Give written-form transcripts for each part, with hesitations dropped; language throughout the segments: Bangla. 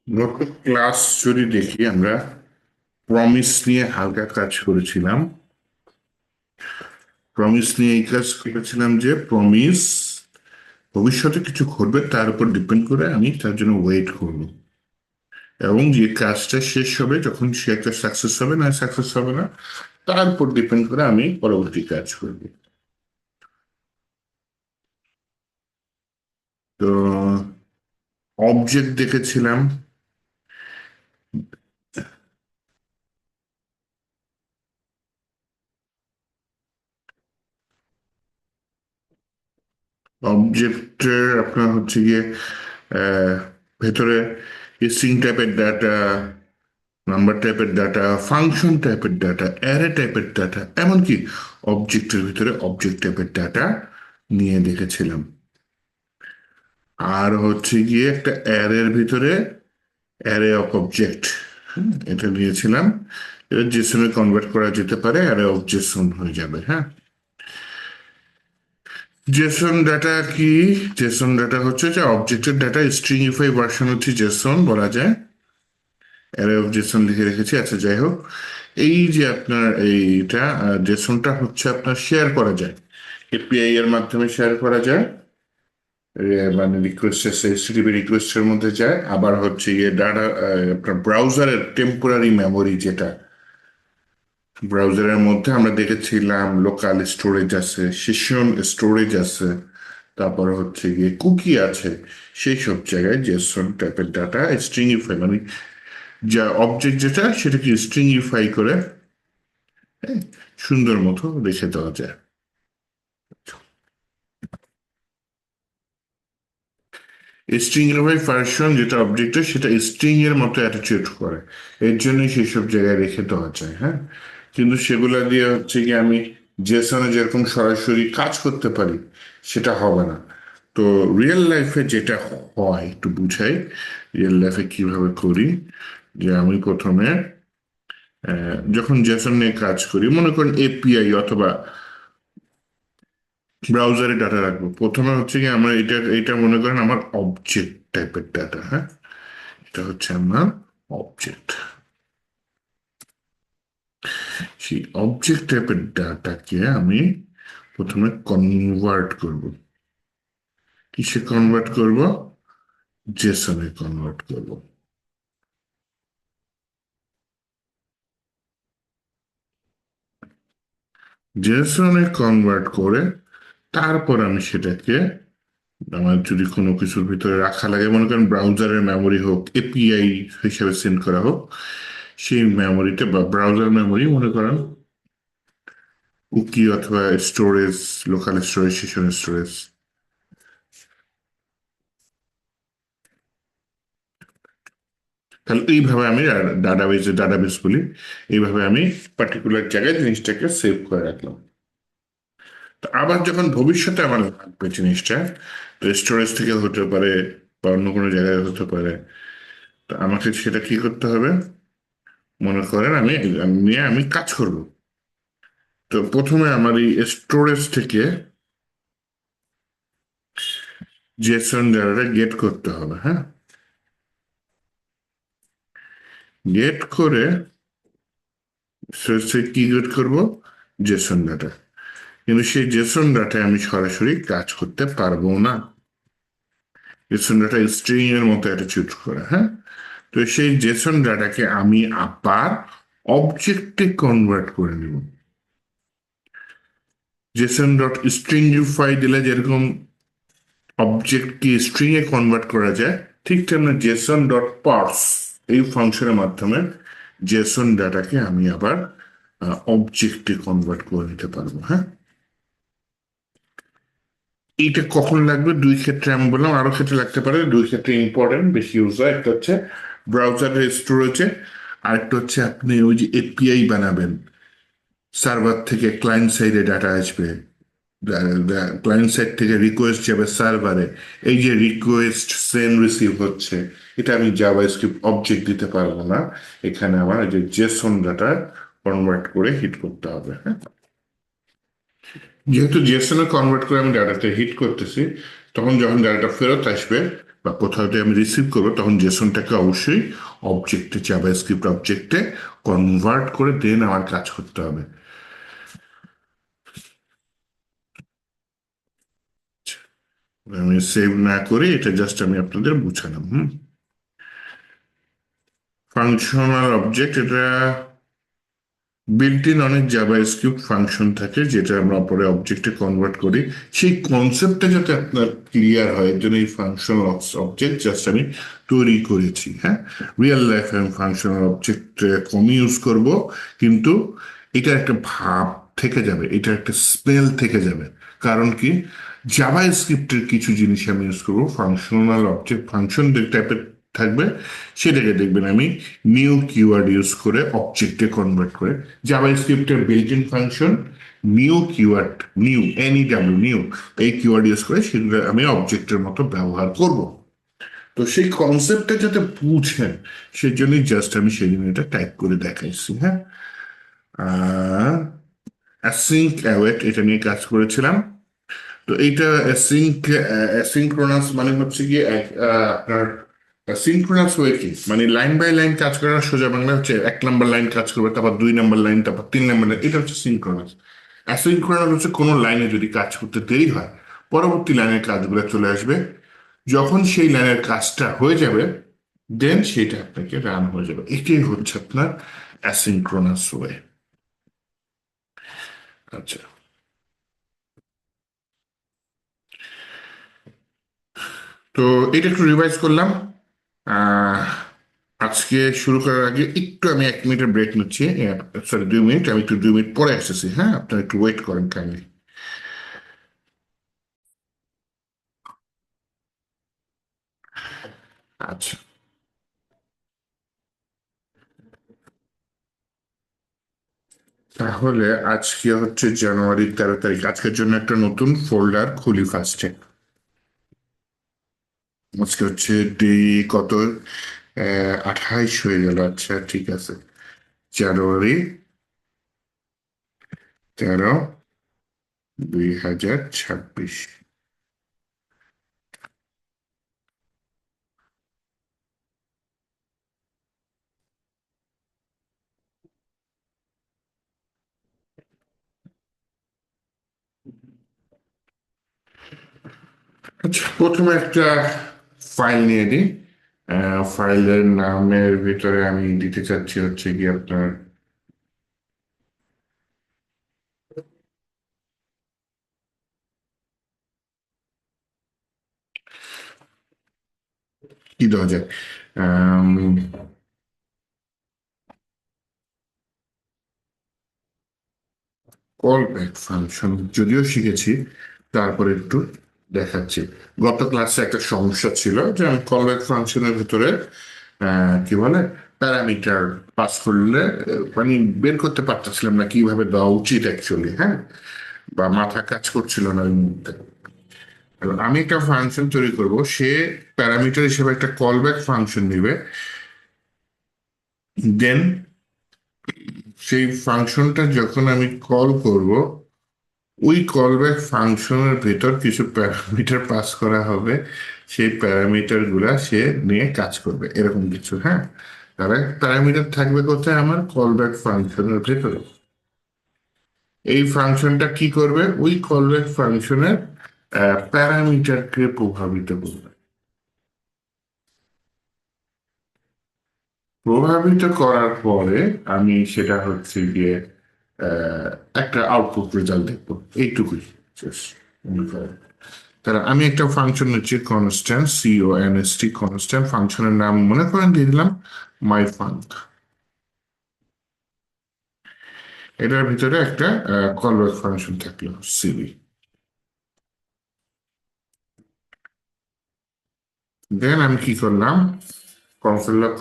গত ক্লাস যদি দেখি আমরা প্রমিস নিয়ে হালকা কাজ করেছিলাম। প্রমিস নিয়ে এই কাজ করেছিলাম যে প্রমিস ভবিষ্যতে কিছু ঘটবে তার উপর ডিপেন্ড করে আমি তার জন্য ওয়েট করব, এবং যে কাজটা শেষ হবে যখন সে একটা সাকসেস হবে না সাকসেস হবে না তার উপর ডিপেন্ড করে আমি পরবর্তী কাজ করব। তো অবজেক্ট দেখেছিলাম। অবজেক্টের আপনার হচ্ছে গিয়ে আহ, ভেতরে স্ট্রিং টাইপের ডাটা, নাম্বার টাইপের ডাটা, ফাংশন টাইপের ডাটা, অ্যারে টাইপের ডাটা, এমনকি অবজেক্টের ভিতরে অবজেক্ট টাইপের ডাটা নিয়ে দেখেছিলাম। আর হচ্ছে গিয়ে একটা অ্যারের ভিতরে অ্যারে অফ অবজেক্ট, এটা নিয়েছিলাম। এটা জেসনে কনভার্ট করা যেতে পারে, অ্যারে অফ জেসন হয়ে যাবে। হ্যাঁ, জেসন ডাটা কি? জেসন ডাটা হচ্ছে যে অবজেক্টের ডাটা স্ট্রিংইফাই ভার্সন হচ্ছে জেসন বলা যায়। অ্যারে অফ জেসন লিখে রেখেছি, আচ্ছা যাই হোক। এই যে আপনার এইটা জেসনটা হচ্ছে আপনার শেয়ার করা যায়, এপিআই এর মাধ্যমে শেয়ার করা যায়। মানে রিকোয়েস্ট এইচটিটিপি রিকোয়েস্টের মধ্যে যায়, আবার হচ্ছে গিয়ে ডাটা আপনার ব্রাউজারের টেম্পোরারি মেমোরি, যেটা ব্রাউজারের মধ্যে আমরা দেখেছিলাম লোকাল স্টোরেজ আছে, সেশন স্টোরেজ আছে, তারপর হচ্ছে গিয়ে কুকি আছে। সেই সব জায়গায় জেসন টাইপের ডাটা স্ট্রিংইফাই, মানে যা অবজেক্ট যেটা সেটাকে স্ট্রিংইফাই করে, হ্যাঁ, সুন্দর মতো রেখে দেওয়া যায়। স্ট্রিংইফাই ভার্সন যেটা অবজেক্টের সেটা স্ট্রিং এর মতো অ্যাটিটিউড করে, এর জন্যই সেই সব জায়গায় রেখে দেওয়া যায়। হ্যাঁ, কিন্তু সেগুলা দিয়ে হচ্ছে কি আমি জেসনে যেরকম সরাসরি কাজ করতে পারি সেটা হবে না। তো রিয়েল লাইফে যেটা হয় একটু বুঝাই, রিয়েল লাইফে কিভাবে করি। যে আমি প্রথমে যখন জেসন নিয়ে কাজ করি, মনে করেন এপিআই অথবা ব্রাউজারে ডাটা রাখবো, প্রথমে হচ্ছে কি আমার এটা মনে করেন আমার অবজেক্ট টাইপের ডাটা। হ্যাঁ, এটা হচ্ছে আমার অবজেক্ট। সেই অবজেক্ট টাইপের ডাটাকে আমি প্রথমে কনভার্ট করব। কিসে কনভার্ট করব? জেসনে কনভার্ট করব। জেসনে কনভার্ট করে তারপর আমি সেটাকে, আমার যদি কোনো কিছুর ভিতরে রাখা লাগে, মনে করেন ব্রাউজারের মেমোরি হোক, এপিআই হিসেবে সেন্ড করা হোক, সেই মেমোরিতে বা ব্রাউজার মেমোরি মনে করেন কুকি অথবা storage, local storage, session storage, তাহলে এইভাবে আমি ডাটাবেস বলি, এইভাবে আমি পার্টিকুলার জায়গায় জিনিসটাকে সেভ করে রাখলাম। তো আবার যখন ভবিষ্যতে আমার লাগবে জিনিসটা, তো স্টোরেজ থেকে হতে পারে বা অন্য কোনো জায়গায় হতে পারে, তো আমাকে সেটা কি করতে হবে? মনে করেন আমি কাজ করব। তো প্রথমে আমার এই স্টোরেজ থেকে জেসন ডাটাটা গেট করতে হবে। হ্যাঁ, গেট করে সে কি গেট করবো? Jason data. কিন্তু সেই জেসন ডাটায় আমি সরাসরি কাজ করতে পারবো না। জেসন ডাটা স্ট্রিং এর মতো অ্যাটিটিউড করে। হ্যাঁ, তো সেই জেসন ডাটাকে আমি আবার অবজেক্টে কনভার্ট করে নেব। জেসন ডট স্ট্রিংইফাই দিলে যেরকম অবজেক্টকে স্ট্রিং এ কনভার্ট করা যায়, ঠিক তেমনি জেসন ডট পার্স এই ফাংশনের মাধ্যমে জেসন ডাটাকে আমি আবার অবজেক্টে কনভার্ট করে নিতে পারবো। হ্যাঁ, এইটা কখন লাগবে? দুই ক্ষেত্রে আমি বললাম, আরো ক্ষেত্রে লাগতে পারে। দুই ক্ষেত্রে ইম্পর্টেন্ট, বেশি ইউজ হয়। একটা হচ্ছে ব্রাউজারের স্টোরেজে, আর একটা হচ্ছে আপনি ওই যে এপিআই বানাবেন, সার্ভার থেকে ক্লায়েন্ট সাইডে ডাটা আসবে, ক্লায়েন্ট সাইড থেকে রিকোয়েস্ট যাবে সার্ভারে, এই যে রিকোয়েস্ট সেন্ড রিসিভ হচ্ছে, এটা আমি জাভাস্ক্রিপ্ট অবজেক্ট দিতে পারবো না। এখানে আমার এই যে জেসন ডাটা কনভার্ট করে হিট করতে হবে। হ্যাঁ, যেহেতু জেসনে কনভার্ট করে আমি ডাটাতে হিট করতেছি, তখন যখন ডাটাটা ফেরত আসবে বা কোথাও যদি আমি রিসিভ করবো, তখন জেসনটাকে অবশ্যই অবজেক্টে, জাভাস্ক্রিপ্ট অবজেক্টে কনভার্ট করে দেন আমার কাজ করতে হবে। আমি সেভ না করে এটা জাস্ট আমি আপনাদের বুঝালাম। ফাংশনাল অবজেক্ট, এটা বিল্ট ইন অনেক জাভাস্ক্রিপ্ট ফাংশন থাকে যেটা আমরা পরে অবজেক্টে কনভার্ট করি। সেই কনসেপ্টটা যাতে আপনার ক্লিয়ার হয়, এর জন্য এই ফাংশনাল অবজেক্ট জাস্ট আমি তৈরি করেছি। হ্যাঁ, রিয়েল লাইফে আমি ফাংশনাল অবজেক্ট কম ইউজ করব, কিন্তু এটা একটা ভাব থেকে যাবে, এটা একটা স্মেল থেকে যাবে। কারণ কি, জাভা স্ক্রিপ্টের কিছু জিনিস আমি ইউজ করবো ফাংশনাল অবজেক্ট, ফাংশন টাইপের থাকবে, সেটাকে দেখবেন আমি নিউ কিওয়ার্ড ইউজ করে অবজেক্টে কনভার্ট করে। জাভা স্ক্রিপ্টের built in function new keyword, new new এই কিওয়ার্ড ইউজ করে সেগুলো আমি অবজেক্টের মতো ব্যবহার করব। তো সেই কনসেপ্টটা যাতে বুঝেন, সেই জন্যই জাস্ট আমি সেদিন এটা টাইপ করে দেখাইছি। হ্যাঁ, অ্যাসিঙ্ক অ্যাওয়েট এটা নিয়ে কাজ করেছিলাম। তো এইটা অ্যাসিঙ্ক্রোনাস মানে হচ্ছে গিয়ে আপনার সিনক্রোনাস ওয়ে কি, মানে লাইন বাই লাইন কাজ করার সোজা বাংলা হচ্ছে 1 নম্বর লাইন কাজ করবে, তারপর 2 নম্বর লাইন, তারপর 3 নম্বর লাইন, এটা হচ্ছে সিনক্রোনাস। অ্যাসিনক্রোনাস হচ্ছে কোনো লাইনে যদি কাজ করতে দেরি হয়, পরবর্তী লাইনের কাজগুলো চলে আসবে, যখন সেই লাইনের কাজটা হয়ে যাবে দেন সেটা আপনাকে রান হয়ে যাবে। এটাই হচ্ছে আপনার অ্যাসিনক্রোনাস ওয়ে। আচ্ছা, তো এটা একটু রিভাইজ করলাম। আহ, আজকে শুরু করার আগে একটু আমি 1 মিনিটের ব্রেক নিচ্ছি। সরি, 2 মিনিট, আমি একটু 2 মিনিট পরে আসতেছি। হ্যাঁ, আপনারা একটু ওয়েট করেন কাইন্ডলি। আচ্ছা, তাহলে আজকে হচ্ছে জানুয়ারির 13 তারিখ, আজকের জন্য একটা নতুন ফোল্ডার খুলি ফার্স্টে। আজকে হচ্ছে ডে কত, 28 হয়ে গেল। আচ্ছা ঠিক আছে, জানুয়ারি 13, 2026। আচ্ছা, প্রথমে একটা ফাইল নিয়ে দিই। ফাইলের নামের ভিতরে আমি দিতে চাচ্ছি হচ্ছে কি আপনার কি দেওয়া যায়, কল ব্যাক ফাংশন যদিও শিখেছি, তারপরে একটু দেখাচ্ছি। গত ক্লাসে একটা সমস্যা ছিল যে আমি কল ব্যাক ফাংশনের ভিতরে কি বলে প্যারামিটার পাস করলে মানে বের করতে পারতেছিলাম না কিভাবে দেওয়া উচিত অ্যাকচুয়ালি। হ্যাঁ, বা মাথা কাজ করছিল না ওই মুহূর্তে। এবার আমি একটা ফাংশন তৈরি করব, সে প্যারামিটার হিসেবে একটা কল ব্যাক ফাংশন নিবে, দেন সেই ফাংশনটা যখন আমি কল করব, ওই কলব্যাক ফাংশনের ভেতর কিছু প্যারামিটার পাস করা হবে, সেই প্যারামিটার গুলা সে নিয়ে কাজ করবে, এরকম কিছু। হ্যাঁ, তাহলে প্যারামিটার থাকবে কোথায়, আমার কলব্যাক ফাংশনের ভেতরে। এই ফাংশনটা কি করবে, ওই কলব্যাক ফাংশনের প্যারামিটারকে প্রভাবিত করবে। প্রভাবিত করার পরে আমি সেটা হচ্ছে গিয়ে আহ, একটা আউটপুট রেজাল্ট দেখবো, এইটুকুই। Just মনে করেন, তাহলে আমি একটা ফাংশন নিচ্ছি কনস্ট্যান্ট, CONST কনস্ট্যান্ট, ফাংশনের নাম মনে করেন দিয়ে দিলাম মাই ফাঙ্ক। এটার ভিতরে একটা কলব্যাক ফাংশন থাকলো সিবি। দেন আমি কি করলাম,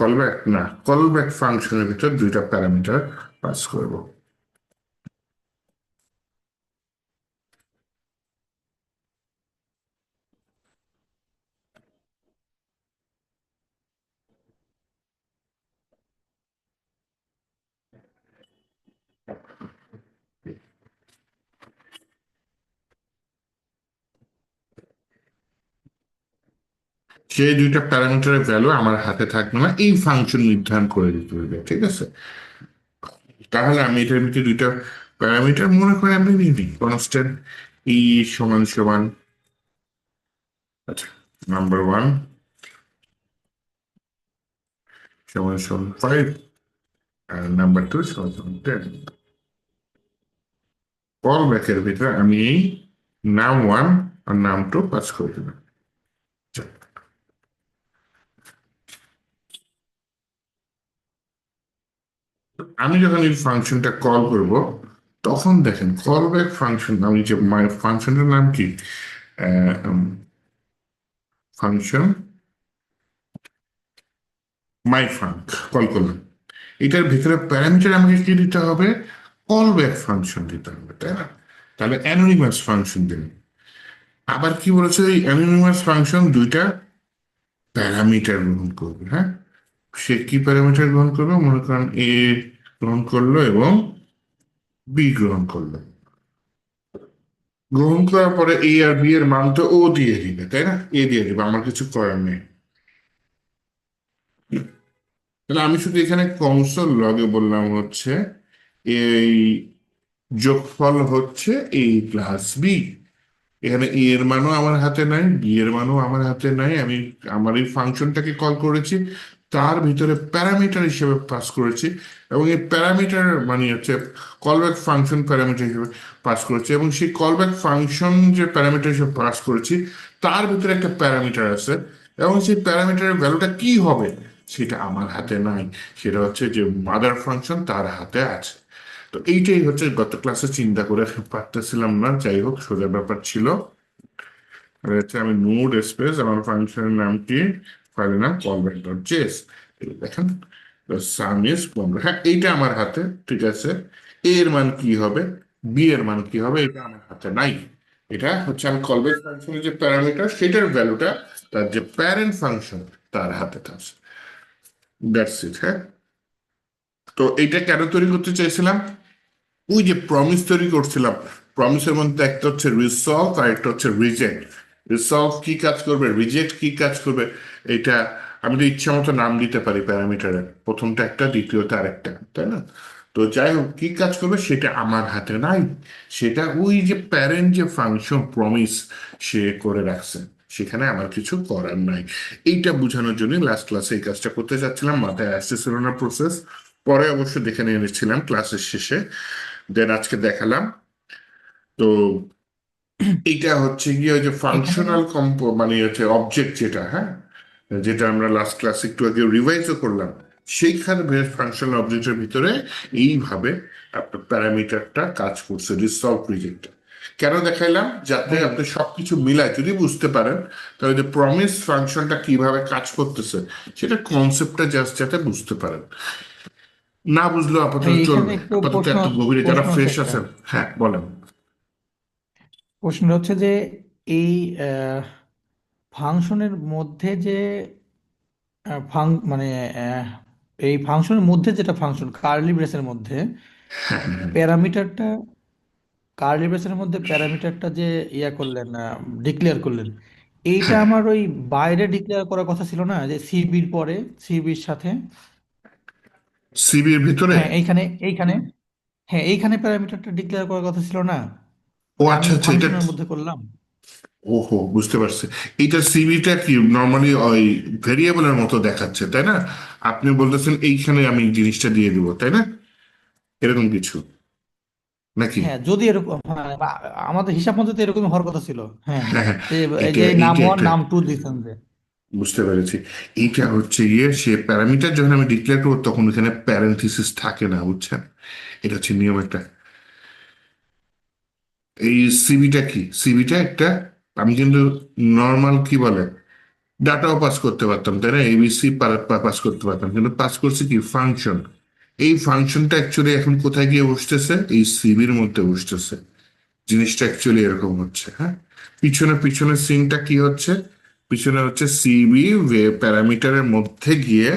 কলব্যাক না, কলব্যাক ফাংশনের ভিতর দুইটা প্যারামিটার পাস করব। সেই দুইটা প্যারামিটারের ভ্যালু আমার হাতে থাকবে না, এই ফাংশন নির্ধারণ করে দিতে হবে, ঠিক আছে? তাহলে আমি এটার ভিতরে দুইটা প্যারামিটার মনে করে আমি নিই কনস্ট্যান্ট ই সমান সমান, আচ্ছা, নাম্বার ওয়ান সমান সমান 5 আর নাম্বার টু সমান সমান 10। কল ব্যাকের ভিতরে আমি এই নাম ওয়ান আর নাম টু পাস করে দিলাম। আচ্ছা, আমি যখন এই ফাংশনটা কল করব, তখন দেখেন কল ব্যাক ফাংশন, আমি যে মাই ফাংশনের নাম কি, ফাংশন মাই ফাঙ্ক কল করলাম, এটার ভিতরে প্যারামিটার আমাকে কি দিতে হবে, কল ব্যাক ফাংশন দিতে হবে, তাই না? তাহলে অ্যানোনিমাস ফাংশন দিলাম। আবার কি বলেছে, এই অ্যানোনিমাস ফাংশন দুইটা প্যারামিটার গ্রহণ করবে, হ্যাঁ? সে কি প্যারামিটার গ্রহণ করবে, মনে করেন এ গ্রহণ করলো এবং বি গ্রহণ করলো। গ্রহণ করার পরে এ আর বি এর মান তো ও দিয়ে দিবে, তাই না? এ দিয়ে দিবে, আমার কিছু করার নেই। তাহলে আমি শুধু এখানে কনসোল লগে বললাম হচ্ছে এই যোগফল হচ্ছে এ প্লাস বি। এখানে এ এর মানও আমার হাতে নাই, বি এর মানও আমার হাতে নাই, আমি আমার এই ফাংশনটাকে কল করেছি, তার ভিতরে প্যারামিটার হিসেবে পাস করেছি, এবং এই প্যারামিটার মানে হচ্ছে কলব্যাক ফাংশন প্যারামিটার হিসেবে পাস করেছি, এবং সেই কলব্যাক ফাংশন যে প্যারামিটার হিসেবে পাস করেছি তার ভিতরে একটা প্যারামিটার আছে, এবং সেই প্যারামিটারের ভ্যালুটা কি হবে সেটা আমার হাতে নাই, সেটা হচ্ছে যে মাদার ফাংশন তার হাতে আছে। তো এইটাই হচ্ছে গত ক্লাসে চিন্তা করে পারতেছিলাম না, যাই হোক সোজা ব্যাপার ছিল। আর হচ্ছে আমি নোড স্পেস আমার ফাংশনের নাম কি, ফাইলের নাম কলব্যাক ডট জেএস, দেখেন সাম ইজ 15, হ্যাঁ এইটা আমার হাতে, ঠিক আছে। এ এর মান কি হবে, বি এর মান কি হবে, এটা আমার হাতে নাই। এটা হচ্ছে আমি কলব্যাক ফাংশনের যে প্যারামিটার সেটার ভ্যালুটা তার যে প্যারেন্ট ফাংশন তার হাতে আছে। দ্যাটস ইট, হ্যাঁ। তো এইটা কেন তৈরি করতে চাইছিলাম, ওই যে প্রমিস তৈরি করছিলাম, প্রমিসের মধ্যে একটা হচ্ছে রিসলভ আর একটা হচ্ছে রিজেক্ট। রিসলভ কি কাজ করবে, রিজেক্ট কি কাজ করবে, এটা আমি তো ইচ্ছা মতো নাম দিতে পারি প্যারামিটারের, প্রথমটা একটা দ্বিতীয়টা আরেকটা, তাই না? তো যাই হোক কি কাজ করবে সেটা আমার হাতে নাই, সেটা ওই যে প্যারেন্ট যে ফাংশন প্রমিস সে করে রাখছে, সেখানে আমার কিছু করার নাই। এইটা বোঝানোর জন্য লাস্ট ক্লাসে এই কাজটা করতে চাচ্ছিলাম, মাথায় আসতেছিল না প্রসেস, পরে অবশ্য দেখে নিয়ে এনেছিলাম ক্লাসের শেষে, দেন আজকে দেখালাম। তো এটা হচ্ছে গিয়ে ওই যে এখানে ফাংশনাল মানে হচ্ছে অবজেক্ট যেটা, হ্যাঁ, যেটা আমরা লাস্ট ক্লাস একটু আগে রিভাইজও করলাম, সেইখানে ফাংশনাল অবজেক্টের ভিতরে এইভাবে আপনার প্যারামিটারটা কাজ করছে, রিসলভ রিজেক্ট। কেন দেখাইলাম, যাতে ভাই আপনি সবকিছু মিলায় যদি বুঝতে পারেন, তাহলে যে প্রমিস ফাংশনটা কিভাবে কাজ করতেছে সেটা কনসেপ্টটা জাস্ট যাতে বুঝতে পারেন। না বুঝলেও আপাতত ভাই এখানে চলবে, একটু আপাতত প্রশ্ন এত গভীরে যারা প্রশ্ন আছে ফ্রেশ একটা। আছেন, হ্যাঁ বলেন। প্রশ্ন হচ্ছে যে এই ফাংশনের মধ্যে যে মানে আহ, এই ফাংশনের মধ্যে যেটা ফাংশন কার্লি ব্রেসের মধ্যে প্যারামিটারটা, কার্লি ব্রেসের মধ্যে প্যারামিটারটা যে ইয়া করলেন, ডিক্লেয়ার করলেন, এইটা হ্যাঁ, আমার ওই বাইরে ডিক্লেয়ার করার কথা ছিল না, যে সিবির পরে, সিবির সাথে। সিবির ভিতরে। হ্যাঁ এইখানে এইখানে হ্যাঁ এইখানে প্যারামিটারটা ডিক্লেয়ার করার কথা ছিল না, ও যে আমি আচ্ছা আচ্ছা, এটা, ফাংশনের মধ্যে করলাম। ওহো বুঝতে পারছি। এইটা সিবিটা কি নর্মালি ওই ভেরিয়েবলের মতো দেখাচ্ছে, তাই না? আপনি বলতেছেন এইখানে আমি জিনিসটা দিয়ে দিব, তাই না? এরকম কিছু নাকি? হ্যাঁ যদি এরকম, হ্যাঁ আমাদের হিসাব মতো তো এরকমই হওয়ার কথা ছিল। হ্যাঁ হ্যাঁ হ্যাঁ, যে এই এটা যে নাম এইটা ওয়ান একটা নাম টু দিচ্ছেন যে। বুঝতে পেরেছি। এইটা হচ্ছে গিয়ে সে প্যারামিটার যখন আমি ডিক্লেয়ার করবো তখন এখানে প্যারেন্থিসিস থাকে না, বুঝছেন? এটা হচ্ছে নিয়ম একটা। এই সিবিটা কি, সিবিটা একটা, আমি কিন্তু নর্মাল কি বলে ডাটাও পাস করতে পারতাম, তাই না? এবিসি পাস করতে পারতাম, কিন্তু পাস করছি কি ফাংশন। এই ফাংশনটা অ্যাকচুয়ালি এখন কোথায় গিয়ে বসতেছে, এই সিবির মধ্যে বসতেছে। জিনিসটা অ্যাকচুয়ালি এরকম হচ্ছে, হ্যাঁ। পিছনে পিছনে সিনটা কি হচ্ছে, পিছনে হচ্ছে সিবি প্যারামিটারের মধ্যে গিয়ে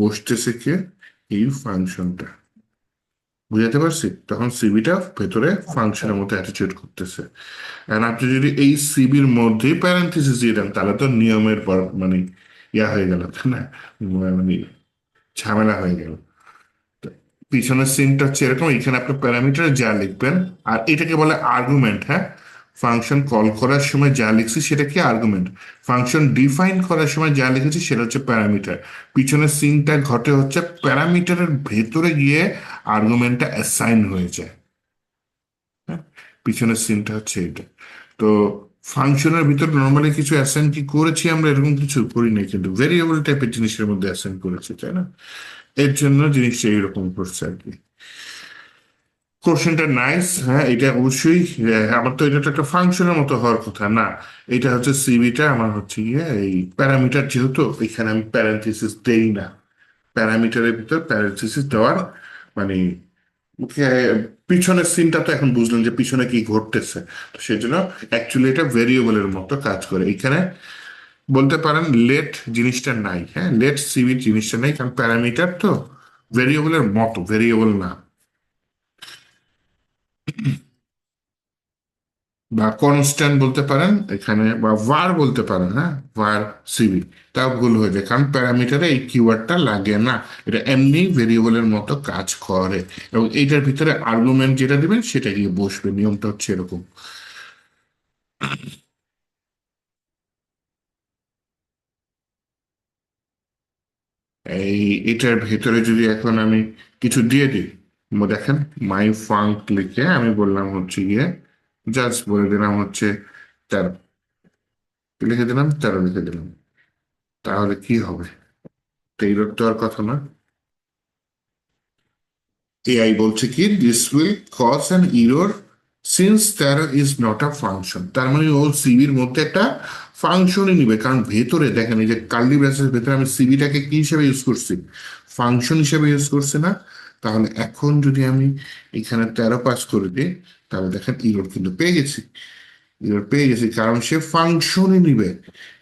বসতেছে কি এই ফাংশনটা। বুঝাতে পারছি? তখন সিবিটা ভেতরে আচ্ছা। ফাংশনের মধ্যে অ্যাটিটিউড করতেছে। আর আপনি যদি এই সিবির মধ্যেই প্যারেন্থেসিস দিয়ে দেন তাহলে তো নিয়মের পর মানে হয়ে গেল, তাই না? মানে ঝামেলা হয়ে গেল। পিছনের সিনটা হচ্ছে এরকম, এখানে আপনি প্যারামিটারে যা লিখবেন, আর এটাকে বলে আর্গুমেন্ট। হ্যাঁ, ফাংশন কল করার সময় যা লিখছি সেটা কি আর্গুমেন্ট, ফাংশন ডিফাইন করার সময় যা লিখেছি সেটা হচ্ছে প্যারামিটার। পিছনের সিনটা ঘটে হচ্ছে প্যারামিটারের ভেতরে গিয়ে আর্গুমেন্টটা অ্যাসাইন হয়ে যায়। হ্যাঁ, পিছনের সিনটা হচ্ছে এটা। তো ফাংশনের ভিতর নর্মালি কিছু অ্যাসাইন কি করেছি আমরা, এরকম কিছু করি নাই, কিন্তু ভেরিয়েবল টাইপের জিনিসের মধ্যে অ্যাসাইন করেছি, তাই না? এর জন্য জিনিসটা এরকম করছে আর কি। কোশ্চেনটা নাইস, হ্যাঁ, এটা অবশ্যই। আমার তো এটা তো একটা ফাংশনের মতো হওয়ার কথা না। এটা হচ্ছে সিবিটা আমার হচ্ছে গিয়ে এই প্যারামিটার, যেহেতু এখানে আমি প্যারেন্থেসিস দেই না, প্যারামিটারের ভিতর প্যারেন্থেসিস দেওয়ার মানে পিছনের সিনটা তো এখন বুঝলেন যে পিছনে কি ঘটতেছে। তো সেই জন্য অ্যাকচুয়ালি এটা ভেরিয়েবলের মতো কাজ করে এখানে। বলতে পারেন লেট জিনিসটা নাই, হ্যাঁ, লেট সিবি জিনিসটা নাই, কারণ প্যারামিটার তো ভেরিয়েবলের মতো, ভেরিয়েবল না। বা কনস্ট্যান্ট বলতে পারেন এখানে, বা var বলতে পারেন, হ্যাঁ, var সিবি। তাও ভুল হয়ে যায়, কারণ প্যারামিটারে এই কিওয়ার্ডটা লাগে না। এটা এমনি ভেরিয়েবলের মতো কাজ করে, এবং এইটার ভিতরে আর্গুমেন্ট যেটা দিবেন সেটা গিয়ে বসবে, নিয়মটা হচ্ছে এরকম। এই এটার ভেতরে যদি এখন আমি কিছু দিয়ে দিই, দেখেন, মাই ফাঙ্ক লিখে আমি বললাম হচ্ছে গিয়ে, জাস্ট বলে দিলাম হচ্ছে 13, লিখে দিলাম 13 লিখে দিলাম, তাহলে কি হবে? তো এইরকম তো আর কথা না। এআই বলছে কি, this will cause an error since there is not a function. তার মানে ও সিবির মধ্যে একটা ফাংশনই নিবে, কারণ ভেতরে দেখেন এই যে কার্লি ব্রেসের ভেতরে আমি সিবিটাকে কি হিসেবে ইউজ করছি, ফাংশন হিসেবে ইউজ করছি না? তাহলে এখন যদি আমি এখানে 13 পাস করে দিই, তাহলে দেখেন ইরর কিন্তু পেয়ে গেছি। এবার পেয়ে গেছি কারণ সে ফাংশনই নিবে।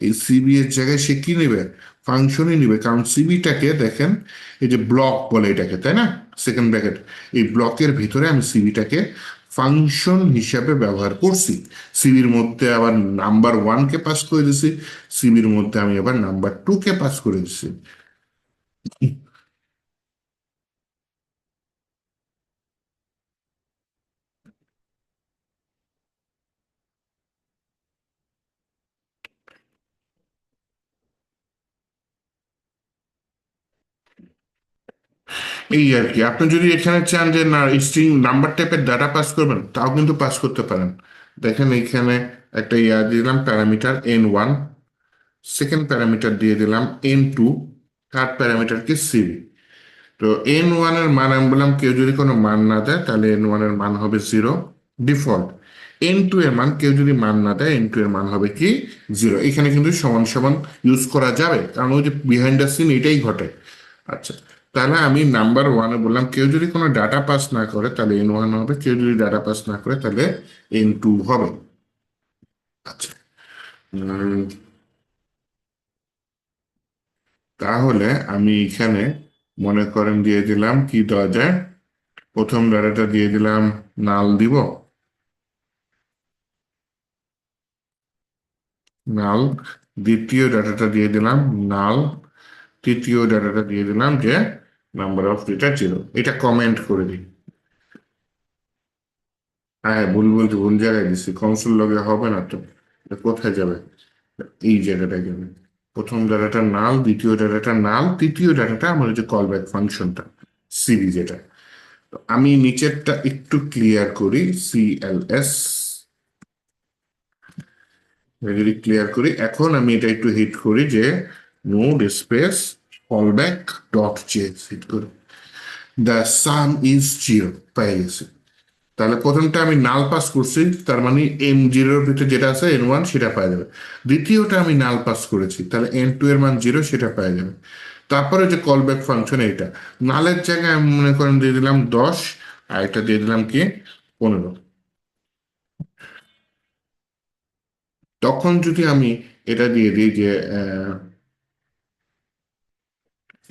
এই সিবি এর জায়গায় সে কি নিবে? ফাংশনই নিবে, কারণ সিবিটাকে দেখেন, এই যে ব্লক বলে এটাকে, তাই না? সেকেন্ড ব্র্যাকেট, এই ব্লকের ভিতরে আমি সিবিটাকে ফাংশন হিসাবে ব্যবহার করছি। সিবির মধ্যে আবার নাম্বার 1 কে পাস করে দিছি, সিবির মধ্যে আমি আবার নাম্বার 2 কে পাস করে দিছি। এই আর কি, আপনি যদি এখানে চান যে না স্ট্রিং নাম্বার টাইপের ডাটা পাস করবেন, তাও কিন্তু পাস করতে পারেন। দেখেন এইখানে একটা দিলাম প্যারামিটার n1, সেকেন্ড প্যারামিটার দিয়ে দিলাম n2, থার্ড প্যারামিটারকে সিবি। তো n1 এর মান আমি বললাম কেউ যদি কোনো মান না দেয় তাহলে n1 এর মান হবে 0, ডিফল্ট। n2 এর মান কেউ যদি মান না দেয়, n2 এর মান হবে কি 0। এখানে কিন্তু সমান সমান ইউজ করা যাবে, কারণ ওই যে বিহাইন্ড দ্য সিন এটাই ঘটে। আচ্ছা, তাহলে আমি নাম্বার 1-এ বললাম কেউ যদি কোনো ডাটা পাস না করে তাহলে n1 হবে, কেউ যদি ডাটা পাস না করে তাহলে n2 হবে। আচ্ছা, উম, তাহলে আমি এখানে মনে করেন দিয়ে দিলাম কি দেওয়া যায়, প্রথম ডাটাটা দিয়ে দিলাম নাল দিব, নাল। দ্বিতীয় ডাটাটা দিয়ে দিলাম নাল। তৃতীয় ডাটাটা দিয়ে দিলাম যে নাম্বার অফ ডেটা 0। এটা কমেন্ট করে দিই। হ্যাঁ, ভুল বলতে ভুল জায়গায় দিচ্ছি, কনসোল লগে হবে না তো। এটা কোথায় যাবে? এই জায়গাটায় যাবে। প্রথম ডাটাটা নাল, দ্বিতীয় ডাটাটা নাল, তৃতীয় ডাটাটা আমার যে কল ব্যাক ফাংশনটা, সিবি যেটা। তো আমি নিচেরটা একটু ক্লিয়ার করি, সিএলএস যদি ক্লিয়ার করি, এখন আমি এটা একটু হিট করি যে node space callback dot JS hit করি, দ্য সাম ইজ 0 পেয়ে গেছে। তাহলে প্রথমটা আমি নাল পাস করছি, তার মানে n0-এর ভিতরে যেটা আছে n1 সেটা পাওয়া যাবে। দ্বিতীয়টা আমি নাল পাস করেছি, তাহলে n2 এর মান 0 সেটা পাওয়া যাবে। তারপরে যে কলব্যাক ফাংশন, এইটা নালের জায়গায় আমি মনে করেন দিয়ে দিলাম 10, আর এটা দিয়ে দিলাম কি 15। তখন যদি আমি এটা দিয়ে দিই যে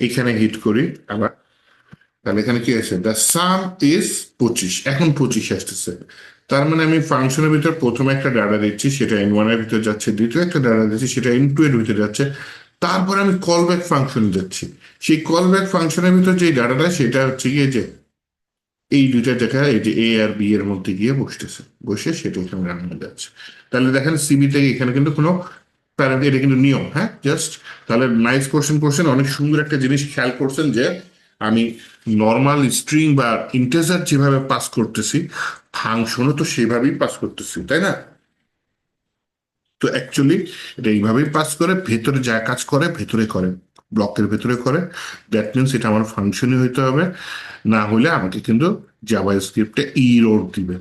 এখানে হিট করি আবার, তাহলে এখানে কি আছে, দ্য সাম ইজ 25, এখন 25 আসতেছে। তার মানে আমি ফাংশনের ভিতর প্রথমে একটা ডাটা দিচ্ছি, সেটা n1 এর ভিতরে যাচ্ছে, দ্বিতীয় একটা ডাটা দিচ্ছি, সেটা n2 এর ভিতরে যাচ্ছে। তারপর আমি কল ব্যাক ফাংশন দিচ্ছি, সেই কল ব্যাক ফাংশনের ভিতর যে ডাটাটা সেটা হচ্ছে গিয়ে যে এই দুইটা জায়গায় এই যে এ আর বি এর মধ্যে গিয়ে বসতেছে, বসে সেটা এখানে রান হয়ে যাচ্ছে। তাহলে দেখেন সিবি থেকে এখানে কিন্তু কোনো প্যারেন্ট, এটা কিন্তু নিয়ম, হ্যাঁ জাস্ট। তাহলে নাইস কোশ্চেন করছেন, অনেক সুন্দর একটা জিনিস খেয়াল করছেন যে আমি নর্মাল স্ট্রিং বা ইন্টিজার যেভাবে পাস করতেছি, ফাংশনও তো সেভাবেই পাস করতেছি, তাই না? তো অ্যাকচুয়ালি এটা এইভাবেই পাস করে, ভেতরে যা কাজ করে ভেতরে করে, ব্লকের ভেতরে করে। দ্যাট মিনস এটা আমার ফাংশনই হইতে হবে, না হলে আমাকে কিন্তু জাভা স্ক্রিপ্টে ইরোর দিবে।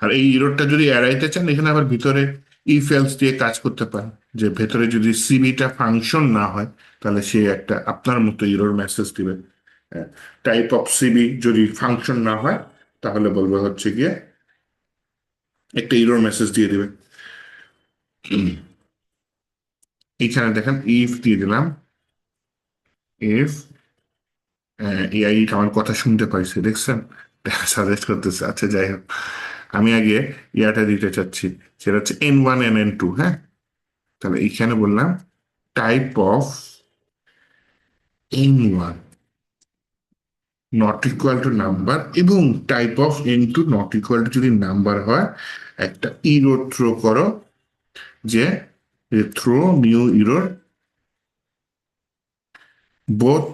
আর এই ইরোরটা যদি এড়াইতে চান, এখানে আবার ভিতরে ইফ এলস দিয়ে কাজ করতে পারেন, যে ভেতরে যদি সিবিটা ফাংশন না হয়, তাহলে সে একটা আপনার মতো ইরোর মেসেজ দিবে। টাইপ অফ সিবি যদি ফাংশন না হয়, তাহলে বলবে হচ্ছে গিয়ে একটা ইরোর মেসেজ দিয়ে দিবে। এখানে দেখেন ইফ দিয়ে দিলাম, ইফ এআই আমার কথা শুনতে পাইছে, দেখছেন? সাজেস্ট করতেছে। আচ্ছা যাই হোক, আমি আগে ইয়াটা দিতে চাচ্ছি, সেটা হচ্ছে n1 n2, হ্যাঁ। তাহলে এইখানে বললাম type of n1 not equal to number, এবং type of n2 not equal to যদি নাম্বার হয়, একটা ইরোর থ্রো করো, যে throw new error both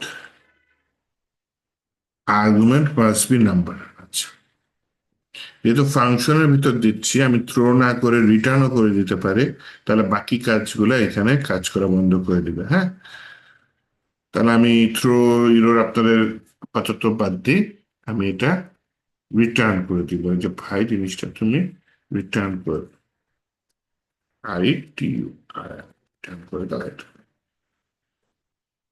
argument must be number. আচ্ছা, যেহেতু ফাংশনের ভিতর দিচ্ছি, আমি থ্রো না করে রিটার্নও করে দিতে পারি, তাহলে বাকি কাজগুলো এখানে কাজ করা বন্ধ করে দিবে, হ্যাঁ। তাহলে আমি থ্রো ইরোর আপনাদের আপাতত বাদ দিই, আমি এটা রিটার্ন করে দিব, যে ভাই জিনিসটা তুমি রিটার্ন করে, আই টি ইউ রিটার্ন করে দাও এটা।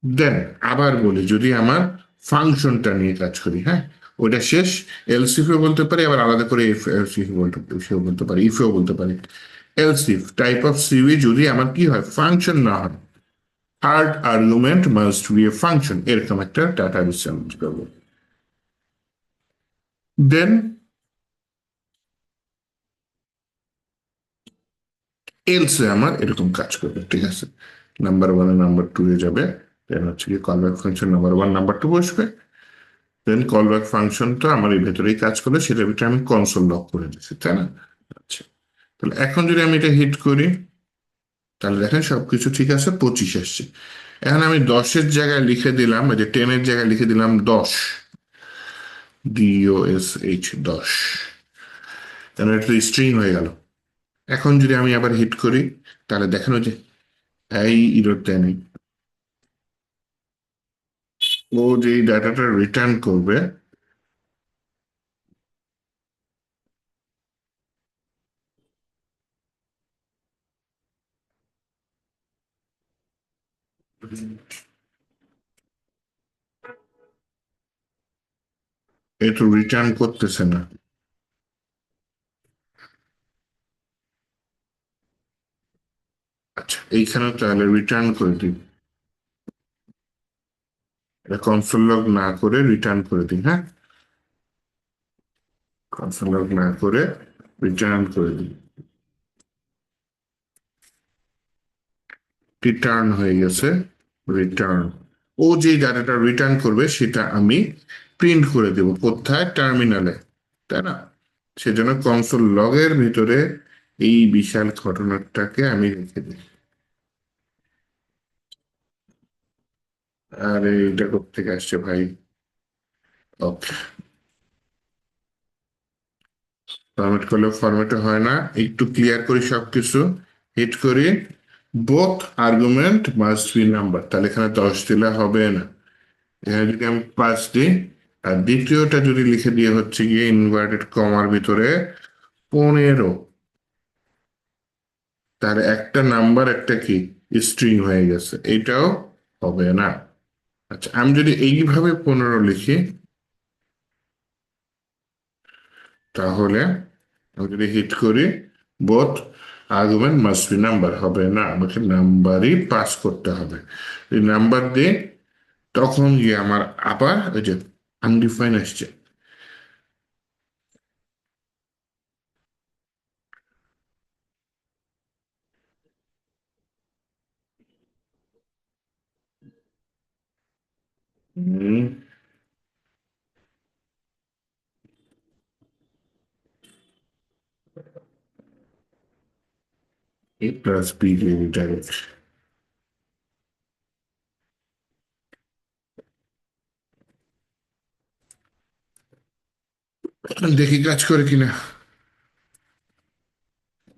দেন আবার বলি, যদি আমার ফাংশনটা নিয়ে কাজ করি, হ্যাঁ, ওটা শেষ। এলসিফও বলতে পারি, আবার আলাদা করে ইফ এলসিফ বলতে পারি, ইফও বলতে পারি। এলসিফ টাইপ অফ সিভি যদি আমার কি হয়, ফাংশন না হয়, third argument must B A function, এরকম একটা ডাটা চ্যালেঞ্জ করবো। দেন এলসে আমার এরকম কাজ করবে, ঠিক আছে। নাম্বার ওয়ানে নাম্বার টু এ যাবে, দেন হচ্ছে কি callback function number one number two বসবে। দেন কল ব্যাক ফাংশনটা আমার এই ভেতরেই কাজ করবে, সেটার ভিতরে আমি কনসোল লক করে দিচ্ছি, তাই না? আচ্ছা, তাহলে এখন যদি আমি এটা হিট করি, তাহলে দেখেন সবকিছু ঠিক আছে, 25 আসছে। এখন আমি 10-এর জায়গায় লিখে দিলাম, এই যে 10-এর জায়গায় লিখে দিলাম 10, DOSH 10, তাহলে এটা স্ট্রিং হয়ে গেল। এখন যদি আমি আবার হিট করি, তাহলে দেখেন ওই যে এই ইরোরটা নেই, ও যে ডাটাটা রিটার্ন করবে, এ তো রিটার্ন করতেছে না। আচ্ছা, এইখানে তাহলে রিটার্ন করে দিই, এটা কনসোল লগ না করে রিটার্ন করে দিই, হ্যাঁ, কনসোল লগ না করে রিটার্ন করে দিই। রিটার্ন হয়ে গেছে, রিটার্ন। ও যে ডাটাটা রিটার্ন করবে সেটা আমি প্রিন্ট করে দেব কোথায়, টার্মিনালে, তাই না? সেজন্য কনসোল লগের ভিতরে এই বিশাল ঘটনাটাকে আমি রেখে দিই। আরে এটা কোথেকে আসছে ভাই? ওকে, ফরম্যাট করলে ফরম্যাটে হয় না, একটু ক্লিয়ার করি সবকিছু। হিট করি, both argument must be number, তাহলে এখানে 10 দিলে হবে না, এখানে যদি আমি 5 দিই, আর দ্বিতীয়টা যদি লিখে দিয়ে হচ্ছে গিয়ে ইনভার্টেড কমার ভিতরে 15, তার একটা নাম্বার একটা কি স্ট্রিং হয়ে গেছে, এটাও হবে না। আচ্ছা, আমি যদি এইভাবে 15 লিখি, তাহলে আমি যদি হিট করি, both argument must be number, হবে না, আমাকে নাম্বারই পাস করতে হবে। এই নাম্বার দিয়ে তখন গিয়ে আমার আবার ওই যে আনডিফাইন আসছে। এ প্লাস বি ডাইরেক্ট, দেখি কাজ করে কিনা।